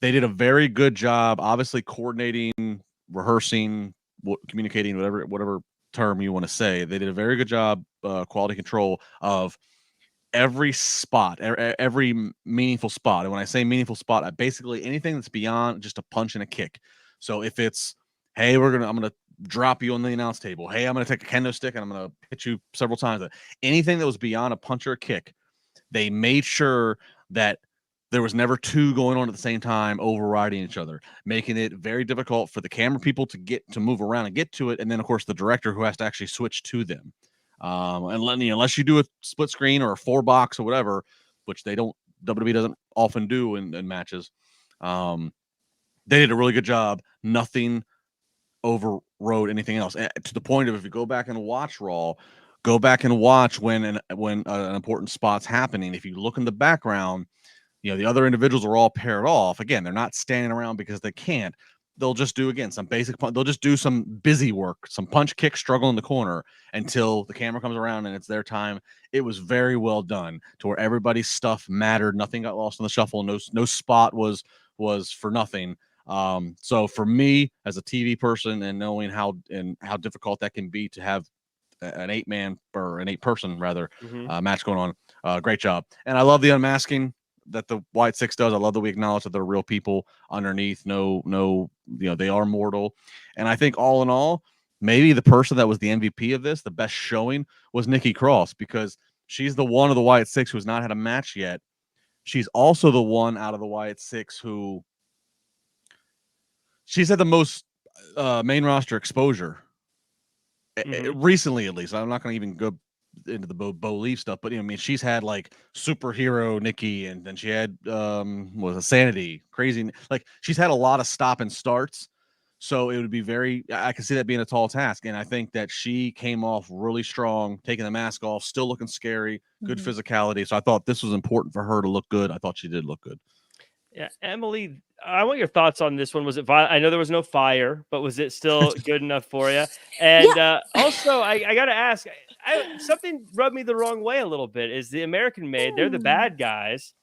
They did a very good job, obviously coordinating, rehearsing, communicating, whatever term you want to say. They did a very good job, quality control of every spot, every meaningful spot. And when I say meaningful spot, basically anything that's beyond just a punch and a kick. So if it's, hey, I'm gonna drop you on the announce table. Hey, I'm gonna take a kendo stick and I'm gonna hit you several times. Anything that was beyond a punch or a kick, they made sure that there was never two going on at the same time, overriding each other, making it very difficult for the camera people to move around and get to it. And then, of course, the director who has to actually switch to them. Unless you do a split screen or a 4-box or whatever, which WWE doesn't often do in matches. They did a really good job. Nothing overrode anything else, to the point of, if you go back and watch Raw, go back and watch when an important spot's happening. If you look in the background, the other individuals are all paired off. Again, they're not standing around because they can't. They'll just do, again, some basic punch. They'll just do some busy work, some punch, kick, struggle in the corner until the camera comes around and it's their time. It was very well done, to where everybody's stuff mattered. Nothing got lost in the shuffle. No spot was for nothing. So for me, as a TV person, and knowing how difficult that can be to have an 8-person match going on, great job. And I love the unmasking that the White Six does. I love that we acknowledge that they're real people underneath. No, they are mortal. And I think all in all, maybe the person that was the MVP of this, the best showing, was Nikki Cross, because she's the one of the White Six who has not had a match yet. She's also the one out of the White Six who she's had the most main roster exposure recently, at least. I'm not going to even go into the Bo Leaf stuff, but she's had like superhero Nikki, and then she had was a Sanity, crazy, like she's had a lot of stop and starts. So it would be I can see that being a tall task. And I think that she came off really strong, taking the mask off, still looking scary, good physicality. So I thought this was important for her to look good. I thought she did look good. Yeah, Emily, I want your thoughts on this one. Was it I know there was no fire, but was it still good enough for you? And also, I got to ask, something rubbed me the wrong way a little bit. Is the American Made, they're the bad guys,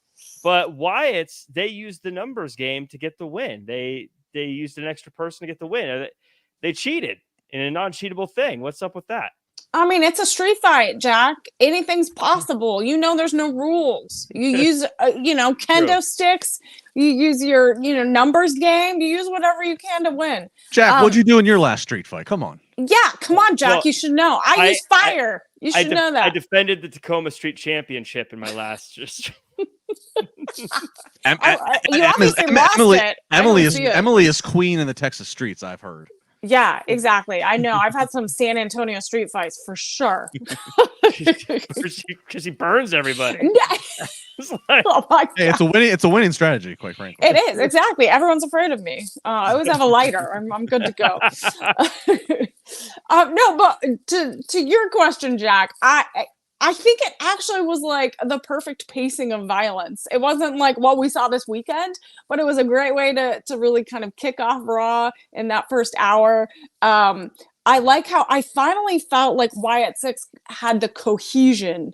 but Wyatt's, they used the numbers game to get the win. They used an extra person to get the win. They cheated in a non-cheatable thing. What's up with that? I mean, it's a street fight, Jack. Anything's possible. There's no rules. You use, kendo sticks. You use your, numbers game. You use whatever you can to win. Jack, what'd you do in your last street fight? Come on. Yeah, come on, Jack. You should know. I use fire. You should know that. I defended the Tacoma Street Championship in my last. Emily is queen in the Texas streets, I've heard. Yeah, exactly. I know. I've had some San Antonio street fights for sure. Because she burns everybody. Oh my God. Hey, it's a winning strategy, quite frankly. It is, exactly. Everyone's afraid of me. I always have a lighter. I'm good to go. No, but to your question, Jack, I think it actually was like the perfect pacing of violence. It wasn't like what we saw this weekend, but it was a great way to really kind of kick off Raw in that first hour. I like how I finally felt like Wyatt Six had the cohesion,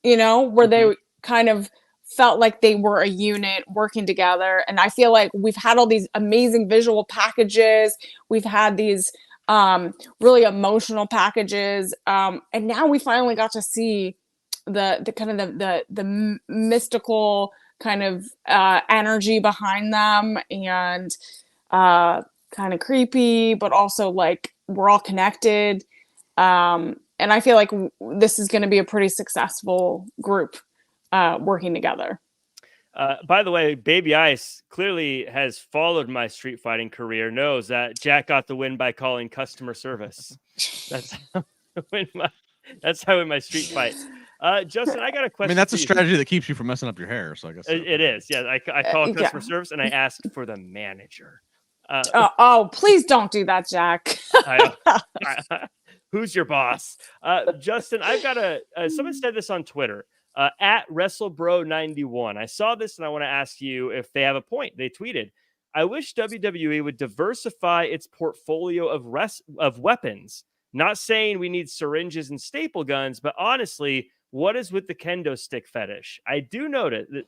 where they kind of felt like they were a unit working together. And I feel like we've had all these amazing visual packages. We've had these really emotional packages. And now we finally got to see the kind of the mystical kind of energy behind them, and kind of creepy, but also like we're all connected. And I feel like this is going to be a pretty successful group working together. By the way, Baby Ice clearly has followed my street fighting career, knows that Jack got the win by calling customer service. That's how I win my street fight. Justin, I got a question. I mean, that's a strategy that keeps you from messing up your hair. So I guess it is. Yeah, I call customer service and I ask for the manager. Please don't do that, Jack. Who's your boss? Justin, I've got someone said this on Twitter. At WrestleBro91. I saw this and I want to ask you if they have a point. They tweeted, I wish WWE would diversify its portfolio of weapons. Not saying we need syringes and staple guns, but honestly, What is with the kendo stick fetish? I do notice that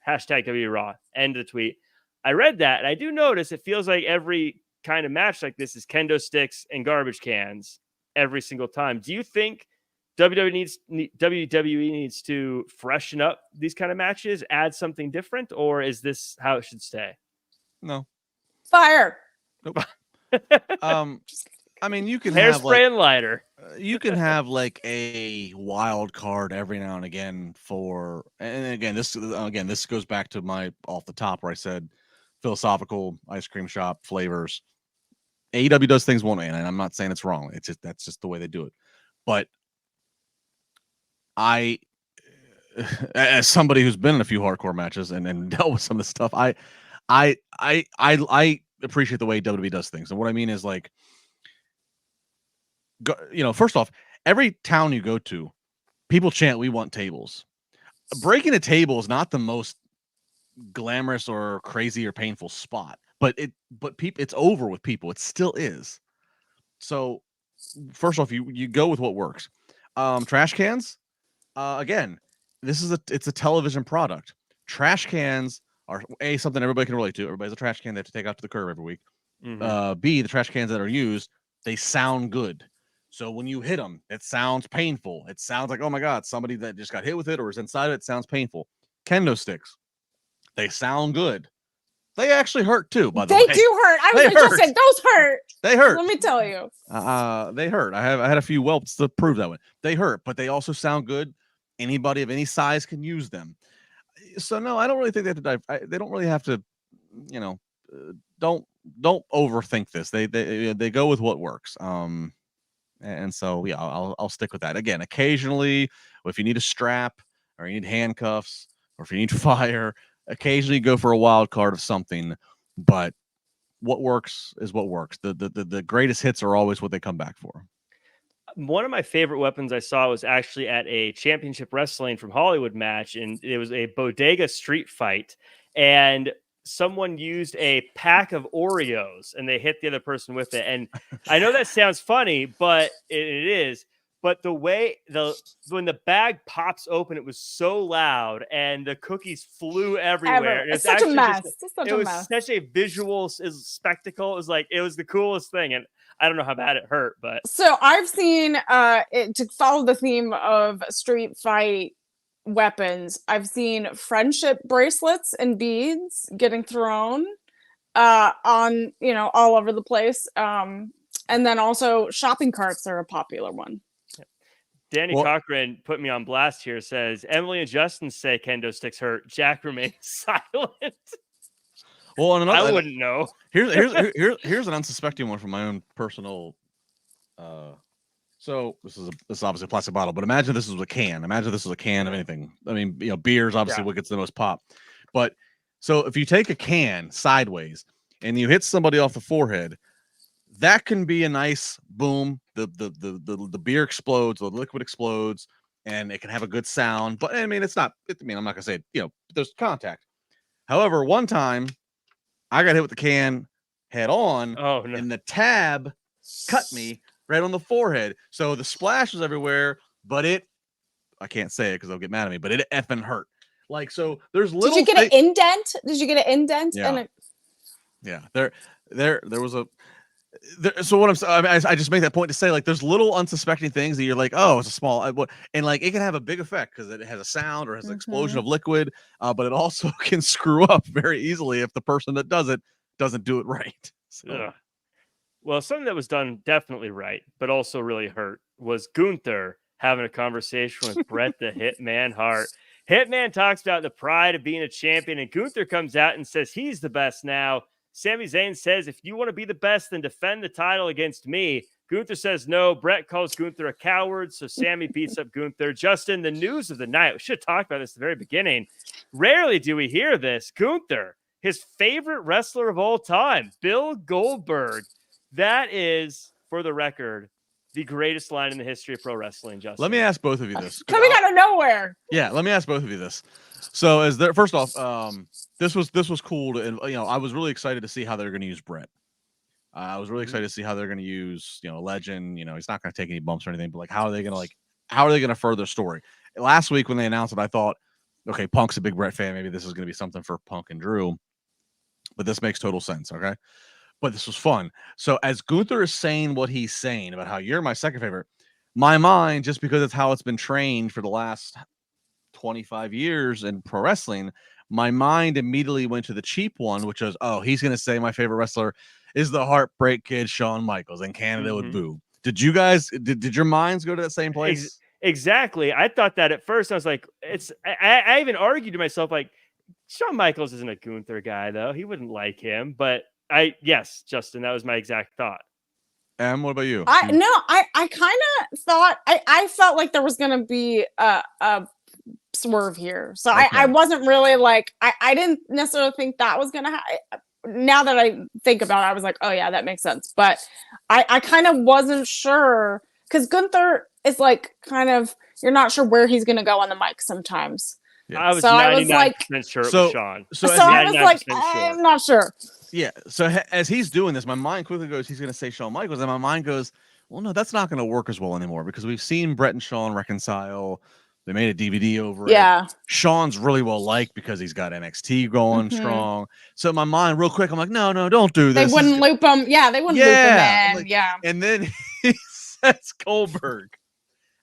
hashtag WWE Raw, end of the tweet. I read that and I do notice it feels like every kind of match like this is kendo sticks and garbage cans every single time. Do you think WWE needs to freshen up these kind of matches, add something different, or is this how it should stay? No. Fire. Nope. I mean, you can Hairspray have like, and lighter. you can have like a wild card every now and again for, and again, this goes back to my off the top where I said philosophical ice cream shop flavors. AEW does things one way, and I'm not saying it's wrong. It's just that's just the way they do it. But I, as somebody who's been in a few hardcore matches and dealt with some of the stuff, I appreciate the way WWE does things. And what I mean is like, first off, every town you go to, people chant, "We want tables." Breaking a table is not the most glamorous or crazy or painful spot, but it's over with people. It still is. So first off, you go with what works. Trash cans, again, it's a television product. Trash cans are something everybody can relate to. Everybody's a trash can they have to take out to the curb every week. B, the trash cans that are used, they sound good. So when you hit them, it sounds painful. It sounds like, oh my God, somebody that just got hit with it or is inside of it sounds painful. Kendo sticks, they sound good. They actually hurt too, by the way. They do hurt. I was just saying, those hurt. They hurt. Let me tell you. They hurt. I had a few whelps to prove that one. They hurt, but they also sound good. Anybody of any size can use them. So no, I don't really think they have to dive. They don't really have to, don't overthink this. They go with what works. And so yeah, I'll stick with that. Again, occasionally, if you need a strap or you need handcuffs or if you need fire, occasionally go for a wild card of something. But what works is what works. The greatest hits are always what they come back for. One of my favorite weapons I saw was actually at a championship wrestling from Hollywood match, and it was a bodega street fight. And someone used a pack of Oreos and they hit the other person with it. And I know that sounds funny, but it is. But the way when the bag pops open, it was so loud and the cookies flew everywhere. It's such a mess. It was such a visual spectacle. It was the coolest thing. And I don't know how bad it hurt, but so I've seen to follow the theme of street fight weapons, I've seen friendship bracelets and beads getting thrown on all over the place, and then also shopping carts are a popular one. Danny Cochran put me on blast here. Says Emily and Justin say kendo sticks hurt. Jack remains silent. Well, and I wouldn't know. Here's an unsuspecting one from my own personal. So this is obviously a plastic bottle, but imagine this was a can. Imagine this was a can of anything. I mean, beer's obviously what gets the most pop. But so if you take a can sideways and you hit somebody off the forehead, that can be a nice boom. The beer explodes, the liquid explodes, and it can have a good sound. But I mean, I'm not gonna say there's contact. However, one time I got hit with the can head on, and the tab cut me right on the forehead. So the splash was everywhere, but I can't say it because they'll get mad at me, but it effing hurt. So there's little. Did you get an indent? Did you get an indent? Yeah. Yeah. There was a. So what I just make that point to say, there's little unsuspecting things that you're like, oh, it's a small, and it can have a big effect because it has a sound or has an explosion of liquid, but it also can screw up very easily if the person that does it doesn't do it right. So. Well, something that was done definitely right, but also really hurt was Gunther having a conversation with Bret the Hitman Hart. Hitman talks about the pride of being a champion, and Gunther comes out and says he's the best now. Sami Zayn says, if you want to be the best, then defend the title against me. Gunther says no. Bret calls Gunther a coward, so Sami beats up Gunther. Justin, the news of the night. We should have talked about this at the very beginning. Rarely do we hear this. Gunther, his favorite wrestler of all time, Bill Goldberg. That is, for the record, the greatest line in the history of pro wrestling, Justin. Let me ask both of you this. Coming out of nowhere. Yeah, let me ask both of you this. So first off, this was cool and I was really excited to see how they're going to use Bret. I was really excited to see how they're going to use, Legend, he's not going to take any bumps or anything, but how are they going to further the story? last week when they announced it, I thought, okay, Punk's a big Brett fan. Maybe this is going to be something for Punk and Drew. But this makes total sense, okay? But this was fun. So as Gunther is saying what he's saying about how you're my second favorite, my mind, just because it's how it's been trained for the last 25 years in pro wrestling, my mind immediately went to the cheap one, which was, oh, he's going to say my favorite wrestler is the Heartbreak Kid, Shawn Michaels, and Canada would boo. Did you guys, did your minds go to that same place? Exactly. I thought that at first. I was like, I even argued to myself, like, Shawn Michaels isn't a Gunther guy, though. He wouldn't like him. But yes, Justin, that was my exact thought. What about you? I kind of thought, I felt like there was going to be a swerve here. So okay. I wasn't really like, I didn't necessarily think that was going to happen. Now that I think about it, I was like, oh yeah, that makes sense. But I kind of wasn't sure, because Gunther is like kind of, you're not sure where he's going to go on the mic sometimes. Yeah. I was 99% sure it was Shawn. So I was like, I'm not sure. Yeah. So as he's doing this, my mind quickly goes, he's going to say Shawn Michaels. And my mind goes, well, no, that's not going to work as well anymore, because we've seen Brett and Shawn reconcile. They made a DVD over it. Shawn's really well liked because he's got NXT going strong. So in my mind, real quick, I'm like, no, don't do this. They wouldn't loop him. Yeah, they wouldn't loop him in. Like, yeah. And then he says Goldberg.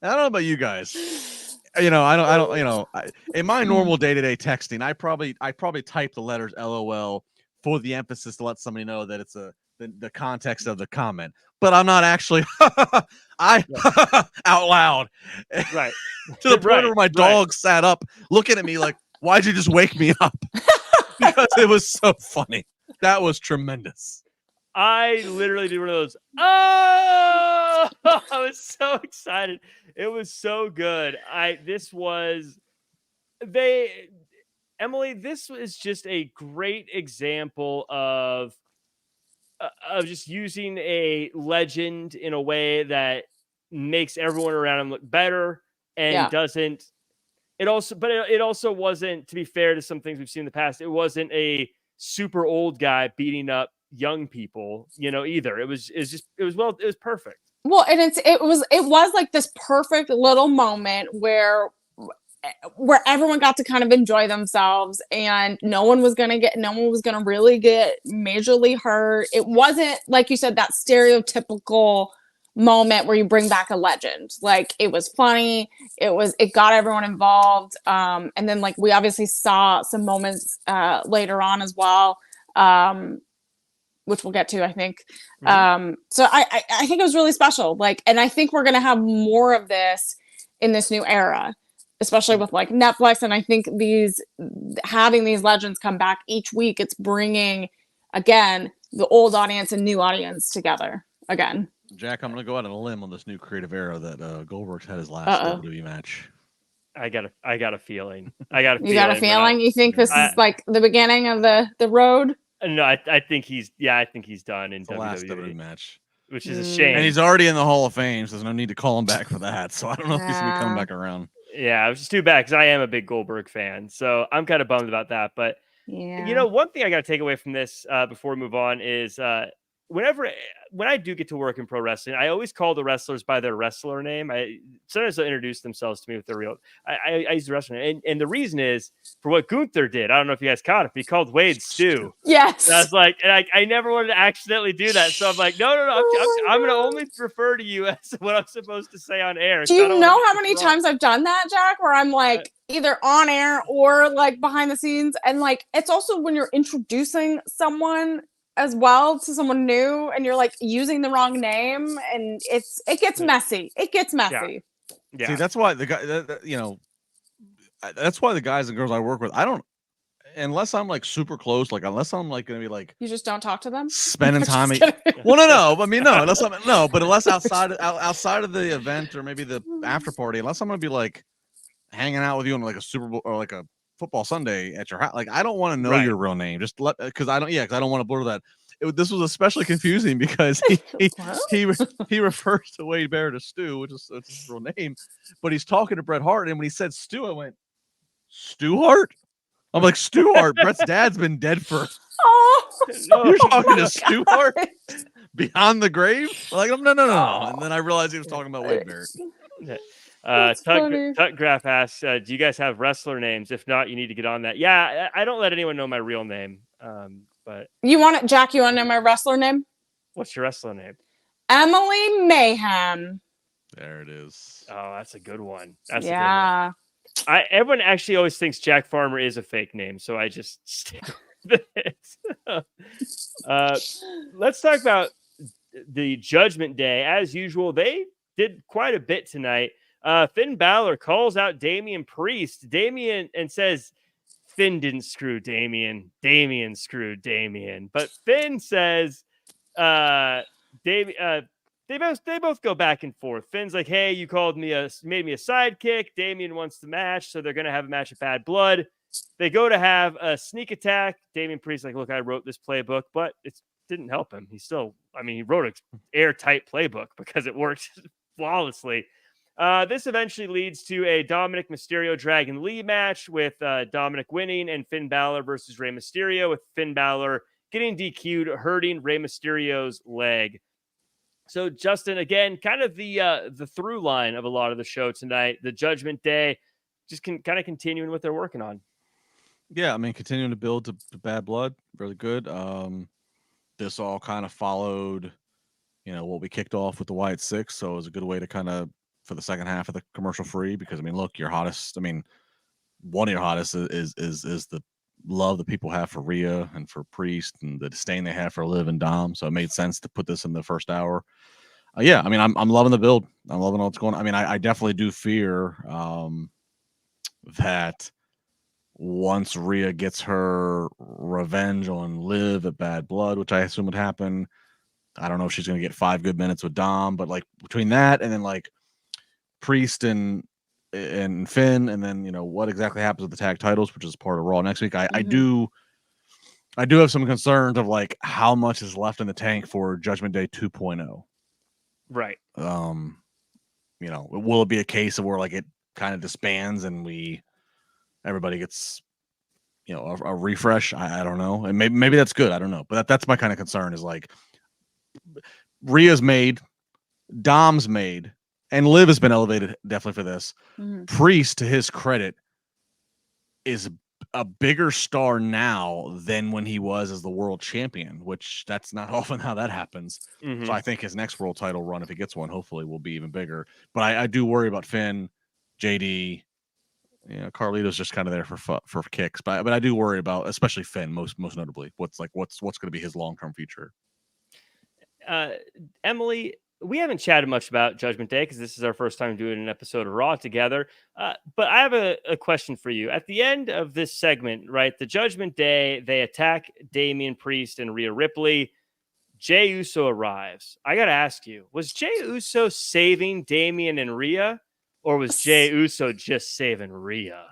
I don't know about you guys. You know, I don't. You know, in my normal day-to-day texting, I probably type the letters LOL for the emphasis to let somebody know that it's the context of the comment. But I'm not actually out loud, right? To the point where my dog sat up looking at me like, "Why'd you just wake me up?" Because it was so funny. That was tremendous. I literally did one of those. Oh, I was so excited. It was so good. Emily, this was just a great example of just using a legend in a way that makes everyone around him look better and doesn't. It also wasn't, to be fair to some things we've seen in the past, it wasn't a super old guy beating up young people, either. It was perfect. Well, and it was like this perfect little moment where everyone got to kind of enjoy themselves, and no one was gonna really get majorly hurt. It wasn't, like you said, that stereotypical moment where you bring back a legend. Like, it was funny, it got everyone involved, and then like we obviously saw some moments later on as well, which we'll get to, I think. So I think it was really special. Like, and I think we're gonna have more of this in this new era, especially with like Netflix. And I think having these legends come back each week, it's bringing again the old audience and new audience together again. Jack, I'm gonna go out on a limb on this new creative era that Goldberg's had his last WWE match. I got a feeling. You got a feeling? You think this is like the beginning of the road? No, I think he's done in WWE. Last WWE match, which is a shame. And he's already in the Hall of Fame, so there's no need to call him back for that. So I don't know if he's gonna be coming back around. Yeah, which is too bad because I am a big Goldberg fan, so I'm kind of bummed about that. But one thing I got to take away from this before we move on is when I do get to work in pro wrestling, I always call the wrestlers by their wrestler name. Sometimes they'll introduce themselves to me with their real. I use the wrestler name, and the reason is for what Gunther did. I don't know if you guys caught it. But he called Wade Stu. Yes. And I was like, and I never wanted to accidentally do that, so I'm like, no. I'm going to only refer to you as what I'm supposed to say on air. Do you know how many times I've done that, Jack? Where I'm like either on air or like behind the scenes, and like it's also when you're introducing someone as well to someone new and you're like using the wrong name, and it gets messy. Yeah. See, that's why the guy, that's why the guys and girls I work with, I don't, unless I'm like super close, like unless I'm like going to be like, you just don't talk to them, spending time. Well, no. I mean, no, unless but unless outside of the event or maybe the after party, unless I'm going to be like hanging out with you on like a Super Bowl or like a football Sunday at your house, like I don't want to know your real name, just because I don't want to blur that. This was especially confusing because he refers to Wade Barrett as Stu, which is his real name, but he's talking to Bret Hart, and when he said Stu, I went, Stu Hart? I'm like, Stu Hart, Bret's dad's been dead for you're talking to Stu Hart beyond the grave? Like, no. And then I realized he was talking about Wade Barrett. That's funny. Tutgraph asks, do you guys have wrestler names? If not, you need to get on that. Yeah, I don't let anyone know my real name. But You want it, Jack? You want to know my wrestler name? what's your wrestler name? Emily Mayhem. There it is. Oh, that's a good one. That's a Yeah. good one. Everyone actually always thinks Jack Farmer is a fake name, so I just stick with it. Let's talk about the Judgment Day. As usual, they did quite a bit tonight. Finn Balor calls out Damian Priest. And says Finn didn't screw Damian. Damian screwed Damian. But Finn says they both go back and forth. Finn's like, hey, you made me a sidekick. Damian wants the match, so they're gonna have a match of Bad Blood. They go to have a sneak attack. Damian Priest like, look, I wrote this playbook, but it didn't help him. He wrote an airtight playbook because it worked flawlessly. This eventually leads to a Dominic Mysterio Dragon Lee match with Dominic winning and Finn Balor versus Rey Mysterio, with Finn Balor getting DQ'd, hurting Rey Mysterio's leg. So, Justin, again, kind of the through line of a lot of the show tonight, the Judgment Day, just kind of continuing what they're working on. Yeah, I mean, continuing to build to Bad Blood, really good. This all kind of followed, what we kicked off with the Wyatt Six, so it was a good way to kind of, for the second half of the commercial free, because, I mean, look, one of your hottest is the love that people have for Rhea and for Priest and the disdain they have for Liv and Dom, so it made sense to put this in the first hour. Yeah, I mean, I'm loving the build. I'm loving what's going on. I mean, I definitely do fear that once Rhea gets her revenge on Liv at Bad Blood, which I assume would happen, I don't know if she's going to get 5 good minutes with Dom, but like between that and then like Priest and Finn, and then what exactly happens with the tag titles, which is part of Raw next week, I do have some concerns of like how much is left in the tank for Judgment Day 2.0. Right. Will it be a case of where like it kind of disbands and everybody gets a refresh? I don't know, and maybe that's good. I don't know, but that's my kind of concern, is like Rhea's made, Dom's made, and Liv has been elevated definitely for this. Priest, to his credit, is a bigger star now than when he was as the world champion, which that's not often how that happens. So I think his next world title run, if he gets one, hopefully will be even bigger. But I do worry about Finn, JD. Carlito's just kind of there for kicks, but I do worry about, especially Finn, most notably, what's going to be his long-term future. Emily, we haven't chatted much about Judgment Day because this is our first time doing an episode of Raw together. But I have a question for you. At the end of this segment, right, the Judgment Day, they attack Damian Priest and Rhea Ripley. Jey Uso arrives. I got to ask you, was Jey Uso saving Damian and Rhea, or was Jey Uso just saving Rhea?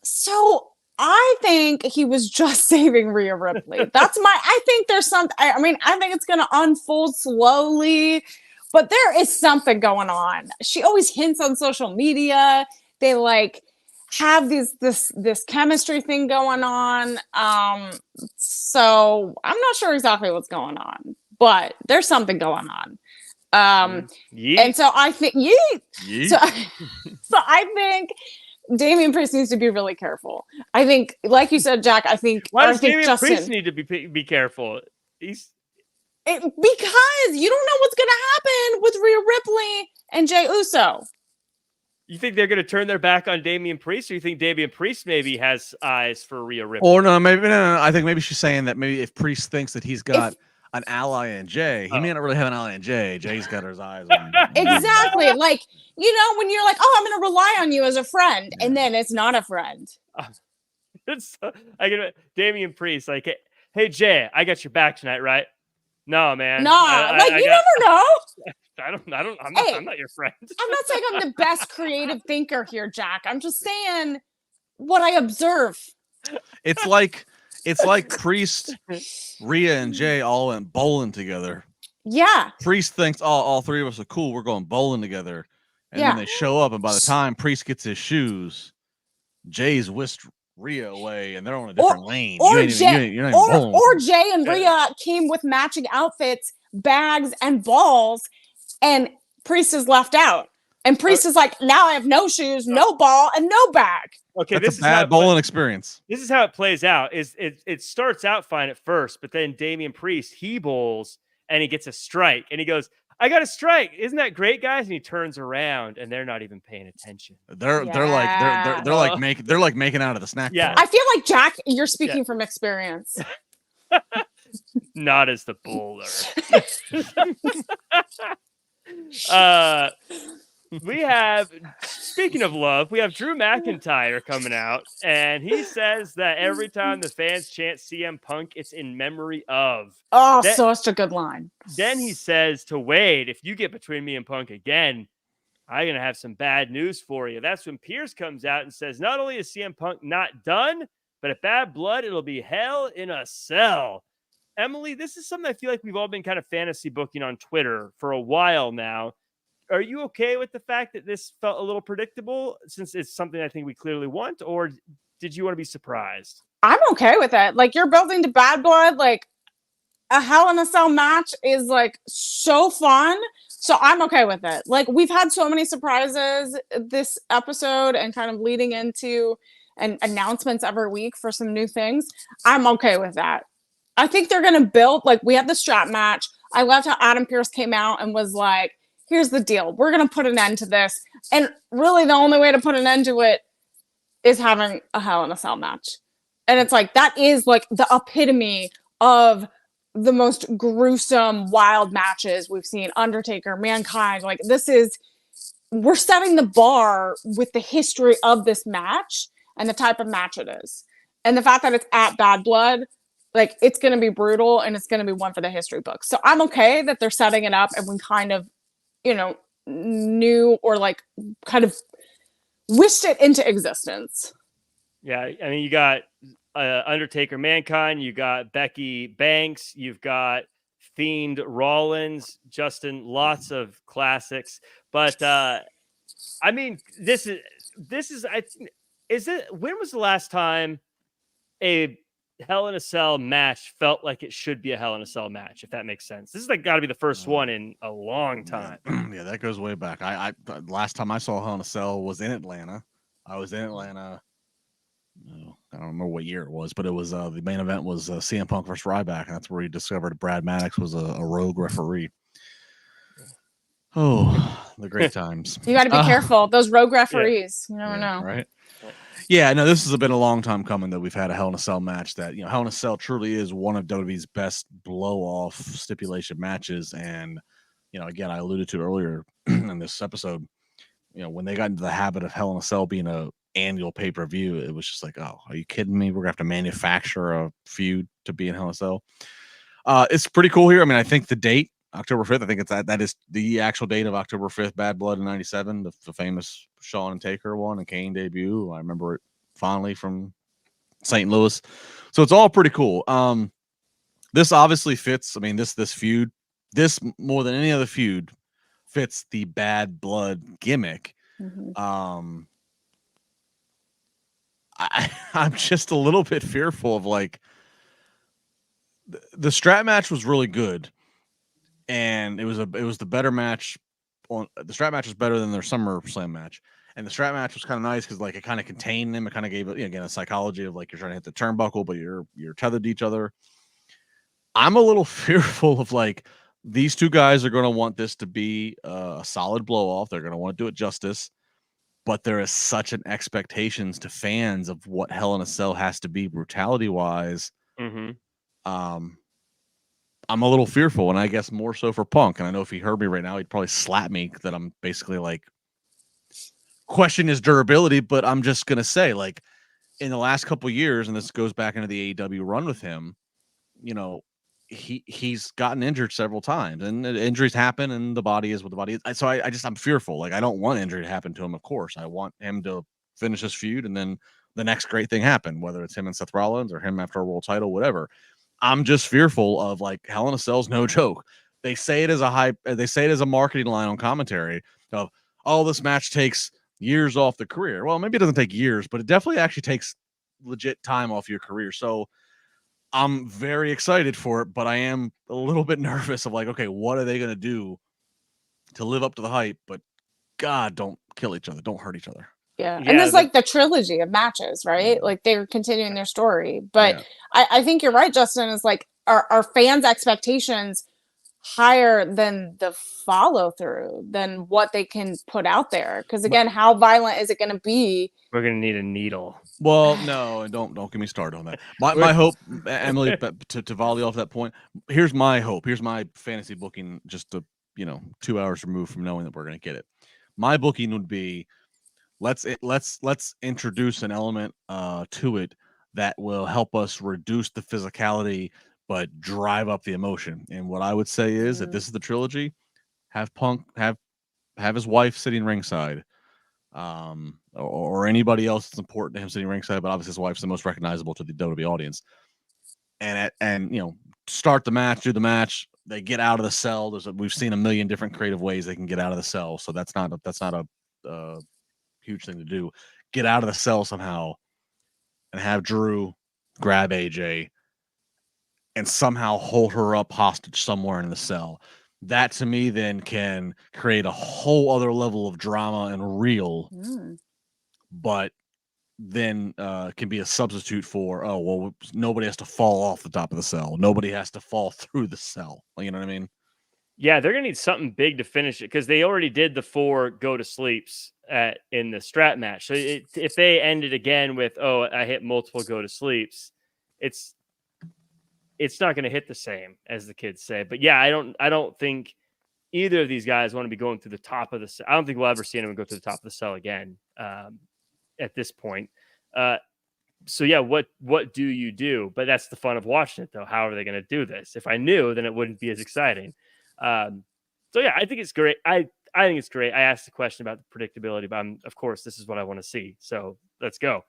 So I think he was just saving Rhea Ripley. I think there's something. I think it's going to unfold slowly, but there is something going on. She always hints on social media. They like have this chemistry thing going on. So I'm not sure exactly what's going on, but there's something going on. And so I think So I think Damian Priest needs to be really careful. I think, like you said, Jack, why does Damian Priest need to be careful? Because you don't know what's going to happen with Rhea Ripley and Jey Uso. You think they're going to turn their back on Damian Priest, or you think Damian Priest maybe has eyes for Rhea Ripley? Or no. I think maybe she's saying that maybe if Priest thinks that he's got an ally in Jey, he may not really have an ally in Jey. Jey's got his eyes on exactly. Like, when you're like, oh, I'm going to rely on you as a friend, and then it's not a friend. Damian Priest, like, hey, Jey, I got your back tonight, right? No, man. You never know. I'm not your friend. I'm not saying I'm the best creative thinker here, Jack. I'm just saying what I observe. It's like Priest, Rhea, and Jey all went bowling together. Yeah. Priest thinks all three of us are cool. We're going bowling together. And then they show up, and by the time Priest gets his shoes, Jey's whisked Rhea away, and they're on a different lane. Or Jey and Rhea came with matching outfits, bags, and balls, and Priest is left out. And Priest is like, now I have no shoes, no ball, and no bag. Okay, That's a bad bowling experience. This is how it plays out. It starts out fine at first, but then Damian Priest, he bowls and he gets a strike, and he goes, "I got a strike. Isn't that great, guys?" And he turns around, and they're not even paying attention. They're like making out of the snack Yeah. bowl. I feel like, Jack, you're speaking from experience. Not as the bowler. We have, speaking of love, we have Drew McIntyre coming out, and he says that every time the fans chant CM Punk, it's in memory of. Oh, such a good line. Then he says to Wade, if you get between me and Punk again, I'm going to have some bad news for you. That's when Pierce comes out and says, not only is CM Punk not done, but at Bad Blood, it'll be hell in a cell. Emily, this is something I feel like we've all been kind of fantasy booking on Twitter for a while now. Are you okay with the fact that this felt a little predictable since it's something I think we clearly want, or did you want to be surprised? I'm okay with it. Like, you're building to Bad Blood. Like, a Hell in a Cell match is like so fun. So I'm okay with it. Like, we've had so many surprises this episode and kind of leading into and announcements every week for some new things. I'm okay with that. I think they're going to build, like, we had the strap match. I loved how Adam Pearce came out and was like, here's the deal. We're going to put an end to this. And really the only way to put an end to it is having a Hell in a Cell match. And it's like, that is like the epitome of the most gruesome, wild matches we've seen. Undertaker, Mankind. Like, we're setting the bar with the history of this match and the type of match it is. And the fact that it's at Bad Blood, like, it's going to be brutal and it's going to be one for the history books. So I'm okay that they're setting it up and we kind of, knew or like kind of wished it into existence. Yeah. I mean, you got Undertaker, Mankind, you got Becky Banks, you've got Fiend Rollins, Justin, lots of classics. But I mean, this is when was the last time a Hell in a Cell match felt like it should be a Hell in a Cell match, if that makes sense? This is like got to be the first one in a long time. Yeah, that goes way back. I last time I saw Hell in a Cell was in Atlanta. I was in Atlanta. I don't remember what year it was, but it was the main event was CM Punk versus Ryback, and that's where he discovered Brad Maddox was a rogue referee. Oh, the great times. You got to be careful. Those rogue referees. You never know. Right? Yeah, no, this has been a long time coming that we've had a Hell in a Cell match that, Hell in a Cell truly is one of WWE's best blow-off stipulation matches. And, again, I alluded to earlier in this episode, when they got into the habit of Hell in a Cell being a annual pay-per-view, it was just like, oh, are you kidding me? We're going to have to manufacture a feud to be in Hell in a Cell. It's pretty cool here. I mean, I think the date, October 5th, I think that is the actual date of October 5th, Bad Blood in 97, the famous Shawn and Taker one and Kane debut. I remember it fondly from St. Louis. So it's all pretty cool. This obviously fits. I mean, this feud, this more than any other feud fits the Bad Blood gimmick. Mm-hmm. I'm just a little bit fearful of, like, the strap match was really good. And it was the better match. The strap match was better than their SummerSlam match, and the strap match was kind of nice because, like, it kind of contained them. It kind of gave again a psychology of, like, you're trying to hit the turnbuckle, but you're tethered to each other. I'm a little fearful of, like, these two guys are going to want this to be a solid blow off. They're going to want to do it justice, but there is such an expectations to fans of what Hell in a Cell has to be brutality wise. Mm-hmm. I'm a little fearful, and I guess more so for Punk. And I know if he heard me right now, he'd probably slap me that I'm basically, like, question his durability. But I'm just going to say, like, in the last couple of years, and this goes back into the AEW run with him, he's gotten injured several times, and injuries happen, and the body is what the body is. So I'm fearful. Like, I don't want injury to happen to him, of course. I want him to finish his feud, and then the next great thing happen, whether it's him and Seth Rollins or him after a world title, whatever. I'm just fearful of, like, Hell in a Cell's no joke. They say it as a marketing line on commentary of, oh, this match takes years off the career. Well, maybe it doesn't take years, but it definitely actually takes legit time off your career. So I'm very excited for it, but I am a little bit nervous of, like, okay, what are they going to do to live up to the hype, but God, don't kill each other. Don't hurt each other. Yeah. Yeah, And there's like the trilogy of matches, right? Like they're continuing their story. But Yeah. I think you're right, Justin, is like our fans' expectations higher than the follow through than what they can put out there. Because again, how violent is it going to be? We're gonna need a needle. Well, no, and don't get me started on that. My hope, Emily, to volley off that point. Here's my hope. Here's my fantasy booking. Just 2 hours removed from knowing that we're going to get it. My booking would be let's introduce an element to it that will help us reduce the physicality but drive up the emotion. And what I would say is that this is the trilogy. Have Punk have his wife sitting ringside. Or anybody else that's important to him sitting ringside, but obviously his wife's the most recognizable to the WWE audience. And start the match, do the match. They get out of the cell. We've seen a million different creative ways they can get out of the cell, so that's not a huge thing to do. Get out of the cell somehow, and have Drew grab AJ and somehow hold her up hostage somewhere in the cell. That to me then can create a whole other level of drama and real, but then can be a substitute for, nobody has to fall off the top of the cell. Nobody has to fall through the cell. You know what I mean? Yeah, they're gonna need something big to finish it because they already did the 4 go to sleeps in the strap match. So if they ended again with, I hit multiple go to sleeps, it's not going to hit the same, as the kids say. But yeah, I don't think either of these guys want to be going through the top of the cell. I don't think we'll ever see anyone go to the top of the cell again at this point. So yeah, what do you do? But that's the fun of watching it, though. How are they going to do this? If I knew, then it wouldn't be as exciting. So yeah, I think it's great. I think it's great. I asked the question about the predictability, but of course, this is what I want to see. So let's go.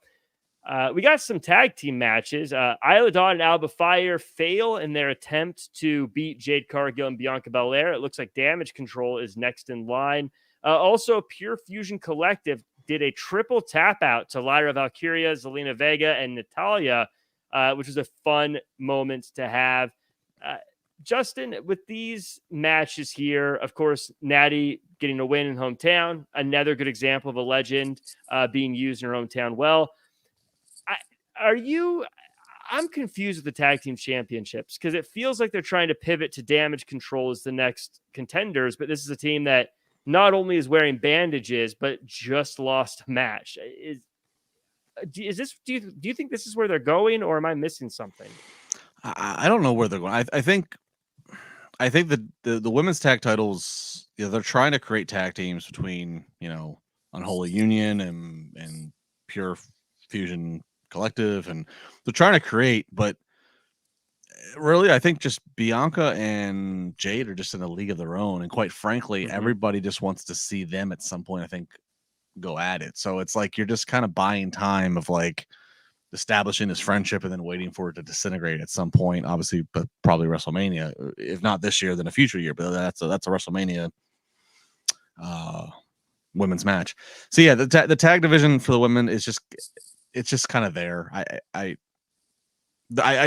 We got some tag team matches. Isla Dawn and Alba Fire fail in their attempt to beat Jade Cargill and Bianca Belair. It looks like Damage Control is next in line. Also, Pure Fusion Collective did a triple tap out to Lyra Valkyria, Zelina Vega, and Natalia, which was a fun moment to have. Justin, with these matches here, of course, Natty getting a win in hometown, another good example of a legend being used in her hometown well. I'm confused with the tag team championships because it feels like they're trying to pivot to Damage Control as the next contenders, but this is a team that not only is wearing bandages, but just lost a match. Is this, do you think this is where they're going, or am I missing something? I don't know where they're going. I think the women's tag titles, they're trying to create tag teams between, Unholy Union and Pure Fusion Collective, and they're trying to create, but really I think just Bianca and Jade are just in a league of their own, and quite frankly, everybody just wants to see them at some point, I think, go at it. So it's like you're just kind of buying time of like establishing this friendship and then waiting for it to disintegrate at some point, obviously, but probably WrestleMania, if not this year, then a future year. But that's a WrestleMania women's match. So yeah, the tag division for the women is just kind of there. I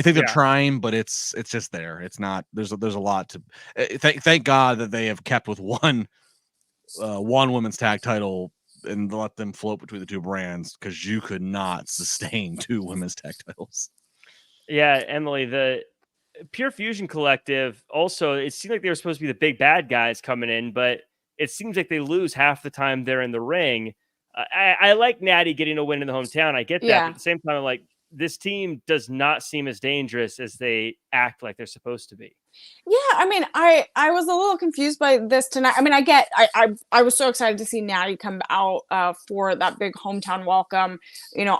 think they're trying, but it's just there. It's not. There's a lot to. Thank God that they have kept with one women's tag title and let them float between the two brands, because you could not sustain 2 women's tag titles. Yeah, Emily, the Pure Fusion Collective also, it seemed like they were supposed to be the big bad guys coming in, but it seems like they lose half the time they're in the ring. I like Natty getting a win in the hometown. I get that. But at the same time, I'm like, this team does not seem as dangerous as they act like they're supposed to be. Yeah, I mean, I was a little confused by this tonight. I mean, I was so excited to see Natty come out for that big hometown welcome.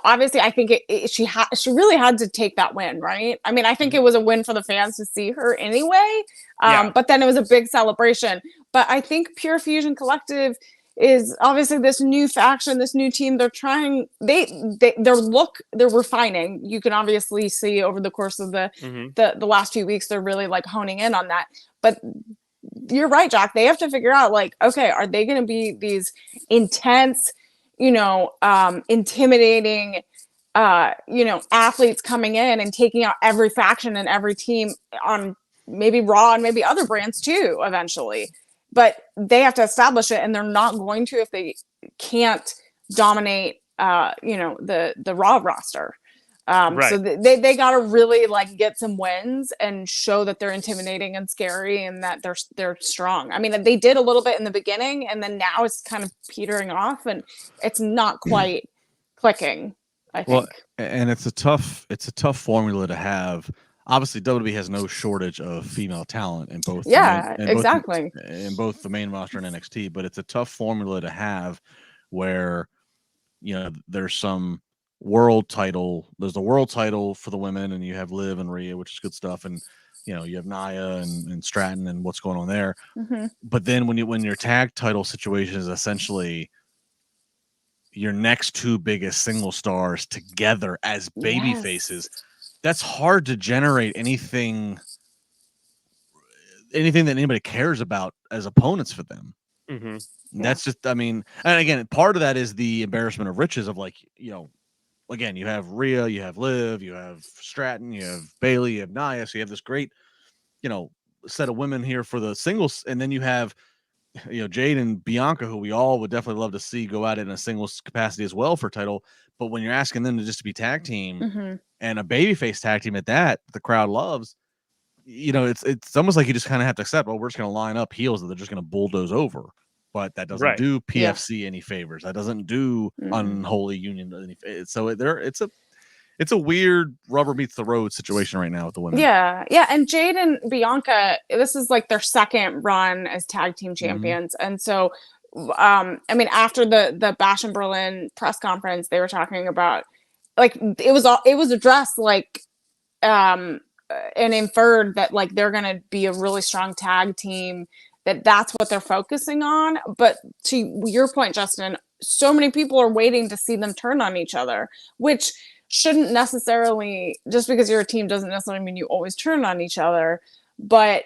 Obviously, I think she really had to take that win, right? I mean, I think it was a win for the fans to see her anyway. But then it was a big celebration. But I think Pure Fusion Collective is obviously this new faction, this new team. They're trying, they're refining. You can obviously see over the course of the last few weeks, they're really like honing in on that. But you're right, Jack. They have to figure out, like, okay, are they going to be these intense, intimidating, athletes coming in and taking out every faction and every team on maybe Raw and maybe other brands too, eventually? but they have to establish it, and they're not going to if they can't dominate, the Raw roster. Right. So they got to really like get some wins and show that they're intimidating and scary and that they're strong. I mean, they did a little bit in the beginning, and then now it's kind of petering off, and it's not quite clicking, I think. Well, and it's a tough formula to have. Obviously, WWE has no shortage of female talent in both. Exactly. In both the main roster and NXT, but it's a tough formula to have, where there's the world title for the women, and you have Liv and Rhea, which is good stuff, and you have Nia and Stratton and what's going on there. Mm-hmm. But then when your tag title situation is essentially your next two biggest single stars together as baby faces, that's hard to generate anything that anybody cares about as opponents for them. Mm-hmm. That's just, I mean, and again, part of that is the embarrassment of riches of again, you have Rhea, you have Liv, you have Stratton, you have Bailey, you have Nia. So you have this great, set of women here for the singles. And then you have, Jade and Bianca, who we all would definitely love to see go at it in a singles capacity as well for title. But when you're asking them to just be tag team and a babyface tag team at that, the crowd loves, it's almost like you just kind of have to accept, we're just going to line up heels that they're just going to bulldoze over. But that doesn't do PFC any favors. That doesn't do unholy union any favors. So it's a weird rubber meets the road situation right now with the women. Yeah. And Jade and Bianca, this is like their second run as tag team champions. And so, I mean, after the Bash in Berlin press conference, they were talking about like it was addressed like and inferred that like they're gonna be a really strong tag team. That's what they're focusing on. But to your point, Justin, so many people are waiting to see them turn on each other, which shouldn't necessarily, just because you're a team doesn't necessarily mean you always turn on each other. But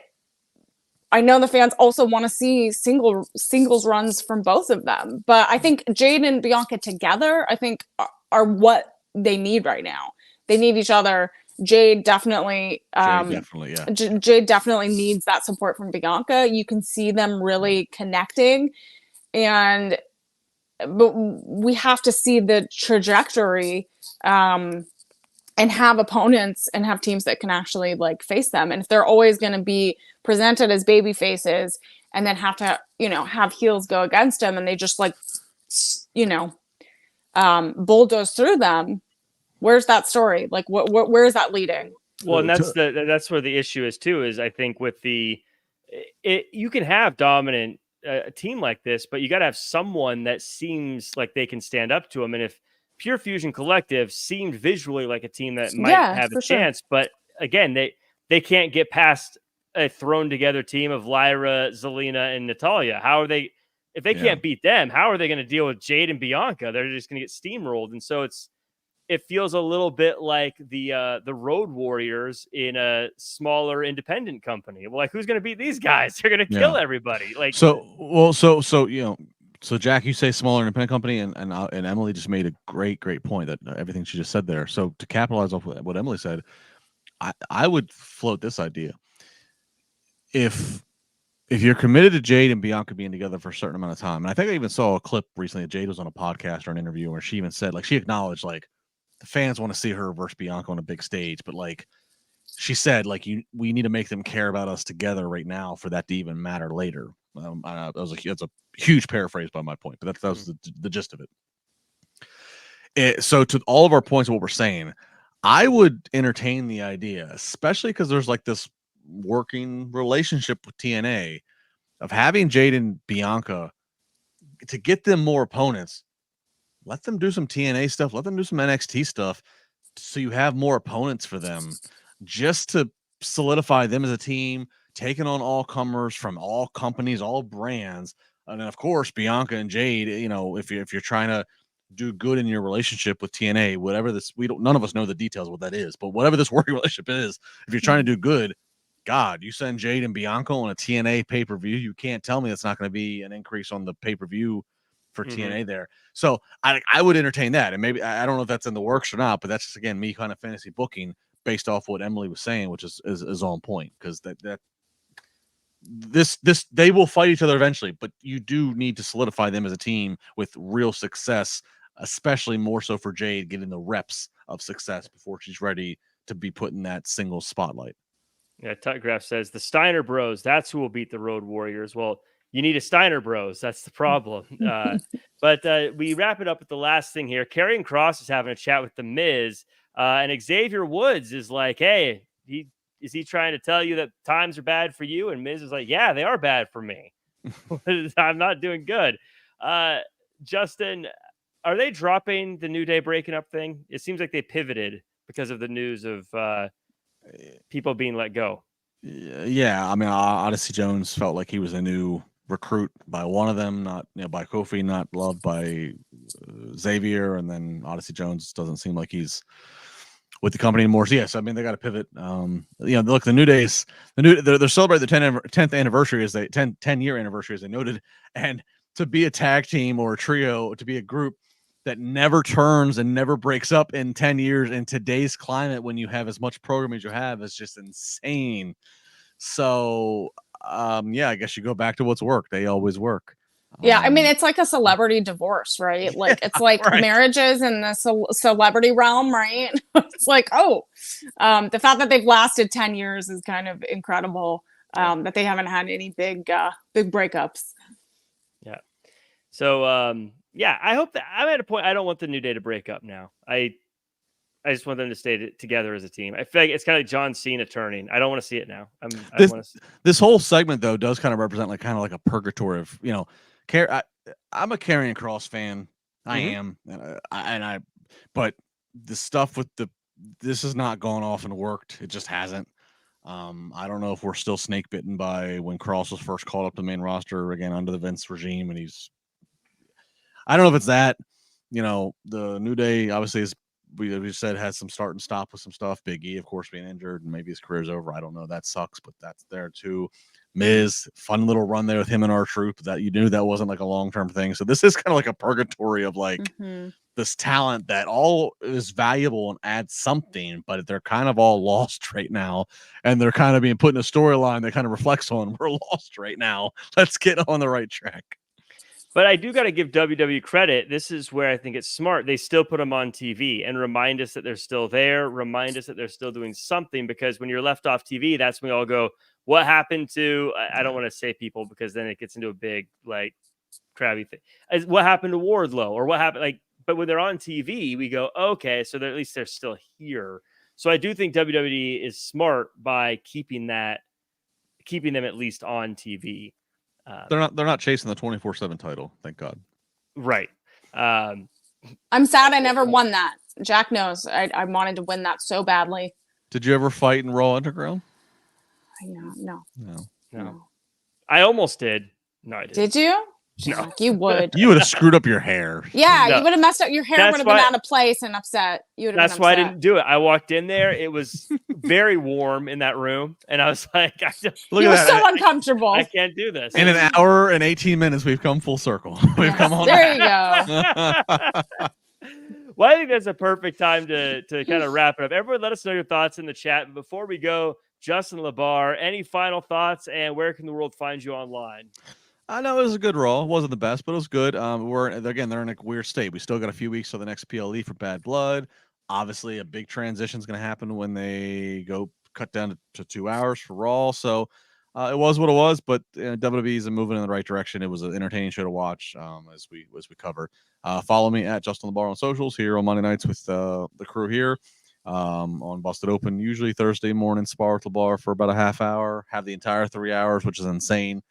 I know the fans also want to see singles runs from both of them. But I think Jade and Bianca together, I think are what they need right now. They need each other. Jade definitely Jade definitely needs that support from Bianca. You can see them really connecting, but we have to see the trajectory and have opponents and have teams that can actually like face them. And if they're always going to be presented as baby faces and then have to have heels go against them and they just like bulldoze through them, where's that story? Like, where is that leading? Well, and that's where the issue is too. Is I think with you can have dominant a team like this, but you got to have someone that seems like they can stand up to them. And if Pure Fusion Collective seemed visually like a team that might have a chance, but again, they can't get past a thrown together team of Lyra, Zelina, and Natalya. How are they? If they can't beat them, how are they going to deal with Jade and Bianca? They're just going to get steamrolled, and so it feels a little bit like the Road Warriors in a smaller independent company. Well, like who's going to beat these guys? They're going to kill everybody. Like so Jack, you say smaller independent company, and Emily just made a great point that everything she just said there. So to capitalize off what Emily said, I would float this idea. If you're committed to Jade and Bianca being together for a certain amount of time, and I think I even saw a clip recently that Jade was on a podcast or an interview where she even said, like, she acknowledged, like, the fans want to see her versus Bianca on a big stage, but like she said, like we need to make them care about us together right now for that to even matter later. That's a huge paraphrase by my point, but that was the gist of it. So to all of our points of what we're saying, I would entertain the idea, especially because there's like this working relationship with TNA, of having Jade and Bianca to get them more opponents. Let them do some TNA stuff. Let them do some NXT stuff so you have more opponents for them, just to solidify them as a team, taking on all comers from all companies, all brands. And then, of course, Bianca and Jade, if you're trying to do good in your relationship with TNA, whatever this, none of us know the details of what that is, but whatever this working relationship is, if you're trying to do good, God, you send Jade and Bianca on a TNA pay-per-view, you can't tell me that's not going to be an increase on the pay-per-view for TNA there. So I would entertain that. And maybe, I don't know if that's in the works or not, but that's just, again, me kind of fantasy booking based off what Emily was saying, which is on point, because that they will fight each other eventually, but you do need to solidify them as a team with real success, especially more so for Jade getting the reps of success before she's ready to be put in that single spotlight. Yeah, Tutgraph says the Steiner Bros. That's who will beat the Road Warriors. Well, you need a Steiner Bros. That's the problem. But we wrap it up with the last thing here. Karrion Kross is having a chat with The Miz, and Xavier Woods is like, "Hey, is he trying to tell you that times are bad for you?" And Miz is like, "Yeah, they are bad for me. I'm not doing good." Justin, are they dropping the New Day breaking up thing? It seems like they pivoted because of the news of people being let go. Yeah, I mean, Odyssey Jones felt like he was a new recruit by one of them, not by Kofi, not loved by Xavier, and then Odyssey Jones doesn't seem like he's with the company anymore. So yes, I mean they got to pivot. Look, the New Days, they're celebrating the 10th anniversary 10-year anniversary as they noted, and to be a tag team or a trio, to be a group that never turns and never breaks up in 10 years in today's climate when you have as much program as you have is just insane. So I guess you go back to what's worked. They always work. Yeah, I mean, it's like a celebrity divorce, right? Like, it's like right. Marriages in the celebrity realm, right? It's like, the fact that they've lasted 10 years is kind of incredible, that they haven't had any big breakups. Yeah. So, I hope that I'm at a point. I don't want the New Day to break up now. I just want them to stay together as a team. I feel like it's kind of like John Cena turning. I don't want to see it now. This whole segment though does kind of represent kind of like a purgatory of, I'm a Karrion Kross fan. I am, but the stuff with this has not gone off and worked. It just hasn't. I don't know if we're still snake bitten by when Kross was first called up to the main roster again under the Vince regime, and I don't know if it's that. The New Day obviously is. We said has some start and stop with some stuff. Big E, of course, being injured and maybe his career's over. I don't know. That sucks, but that's there too. Miz, fun little run there with him and R-Truth. That you knew that wasn't like a long-term thing. So this is kind of like a purgatory of this talent that all is valuable and adds something, but they're kind of all lost right now. And they're kind of being put in a storyline that kind of reflects on we're lost right now. Let's get on the right track. But I do got to give WWE credit. This is where I think it's smart. They still put them on TV and remind us that they're still there, remind us that they're still doing something, because when you're left off TV, that's when we all go, what happened to, I don't want to say people because then it gets into a big, crabby thing. What happened to Wardlow or what happened? But when they're on TV, we go, okay, so at least they're still here. So I do think WWE is smart by keeping them at least on TV. They're not chasing the 24/7 title, thank God. Right. I'm sad I never won that. Jack knows I wanted to win that so badly. Did you ever fight in Raw Underground? No. I almost did. No, I didn't. Did you? No. You would. You would have screwed up your hair. Yeah, No. you would have messed up. Your hair would have been out of place and upset. That's why I didn't do it. I walked in there. It was very warm in that room. And I was like, you were so uncomfortable. I can't do this. In an hour and 18 minutes, we've come full circle. We've come on. There you go. Well, I think that's a perfect time to kind of wrap it up. Everyone, let us know your thoughts in the chat. And before we go, Justin LaBar, any final thoughts, and where can the world find you online? I know it was a good Raw. It wasn't the best, but it was good. They're in a weird state. We still got a few weeks till the next PLE for Bad Blood. Obviously, a big transition is going to happen when they go cut down to 2 hours for Raw. So it was what it was, but WWE is moving in the right direction. It was an entertaining show to watch as we covered. Follow me at Justin LaBar on socials here on Monday nights with the crew here on Busted Open. Usually Thursday morning, spar with LaBar for about a half hour. Have the entire 3 hours, which is insane.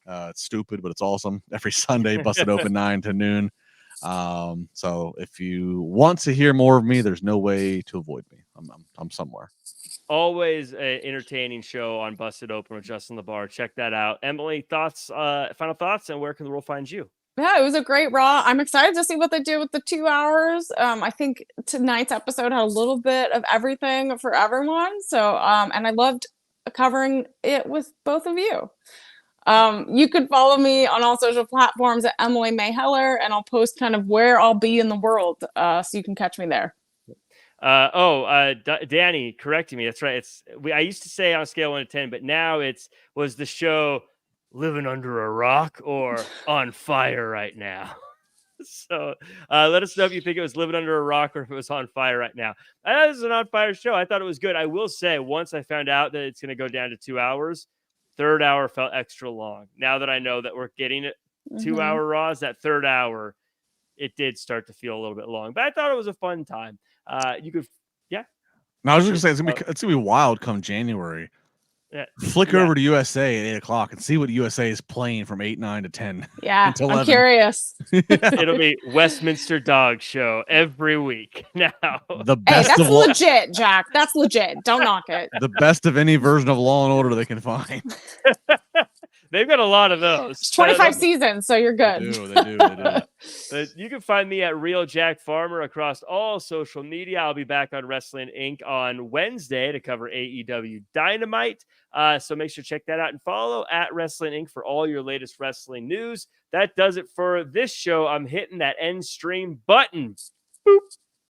It's stupid, but it's awesome. Every Sunday, Busted Open 9 to noon. So if you want to hear more of me, there's no way to avoid me. I'm somewhere. Always an entertaining show on Busted Open with Justin LaBar. Check that out. Emily, final thoughts, and where can the world find you? Yeah, it was a great Raw. I'm excited to see what they do with the 2 hours. I think tonight's episode had a little bit of everything for everyone. So, and I loved covering it with both of you. You could follow me on all social platforms at Emily Mae Heller, and I'll post kind of where I'll be in the world, so you can catch me there. Danny correcting me. That's right. I used to say on a scale of 1 to 10, but now was the show living under a rock or on fire right now? So let us know if you think it was living under a rock or if it was on fire right now. I thought it was an on fire show. I thought it was good. I will say, once I found out that it's going to go down to 2 hours, third hour felt extra long. Now that I know that we're getting it 2 hour Raws, that third hour, it did start to feel a little bit long. But I thought it was a fun time. You could, yeah. No, I was just gonna say it's gonna be wild come January. Yeah. Flick over to USA at 8:00 and see what USA is playing from 8, 9 to 10. Yeah, until I'm 11. curious. It'll be Westminster Dog Show every week now. The Hey, best that's of legit, Jack. That's legit. Don't knock it. the best of any version of Law and Order they can find. They've got a lot of those. It's 25 seasons, so you're good. They do. But you can find me at Real Jack Farmer across all social media. I'll be back on Wrestling Inc. on Wednesday to cover AEW Dynamite. So make sure to check that out and follow at Wrestling Inc. for all your latest wrestling news. That does it for this show. I'm hitting that end stream button. Boop.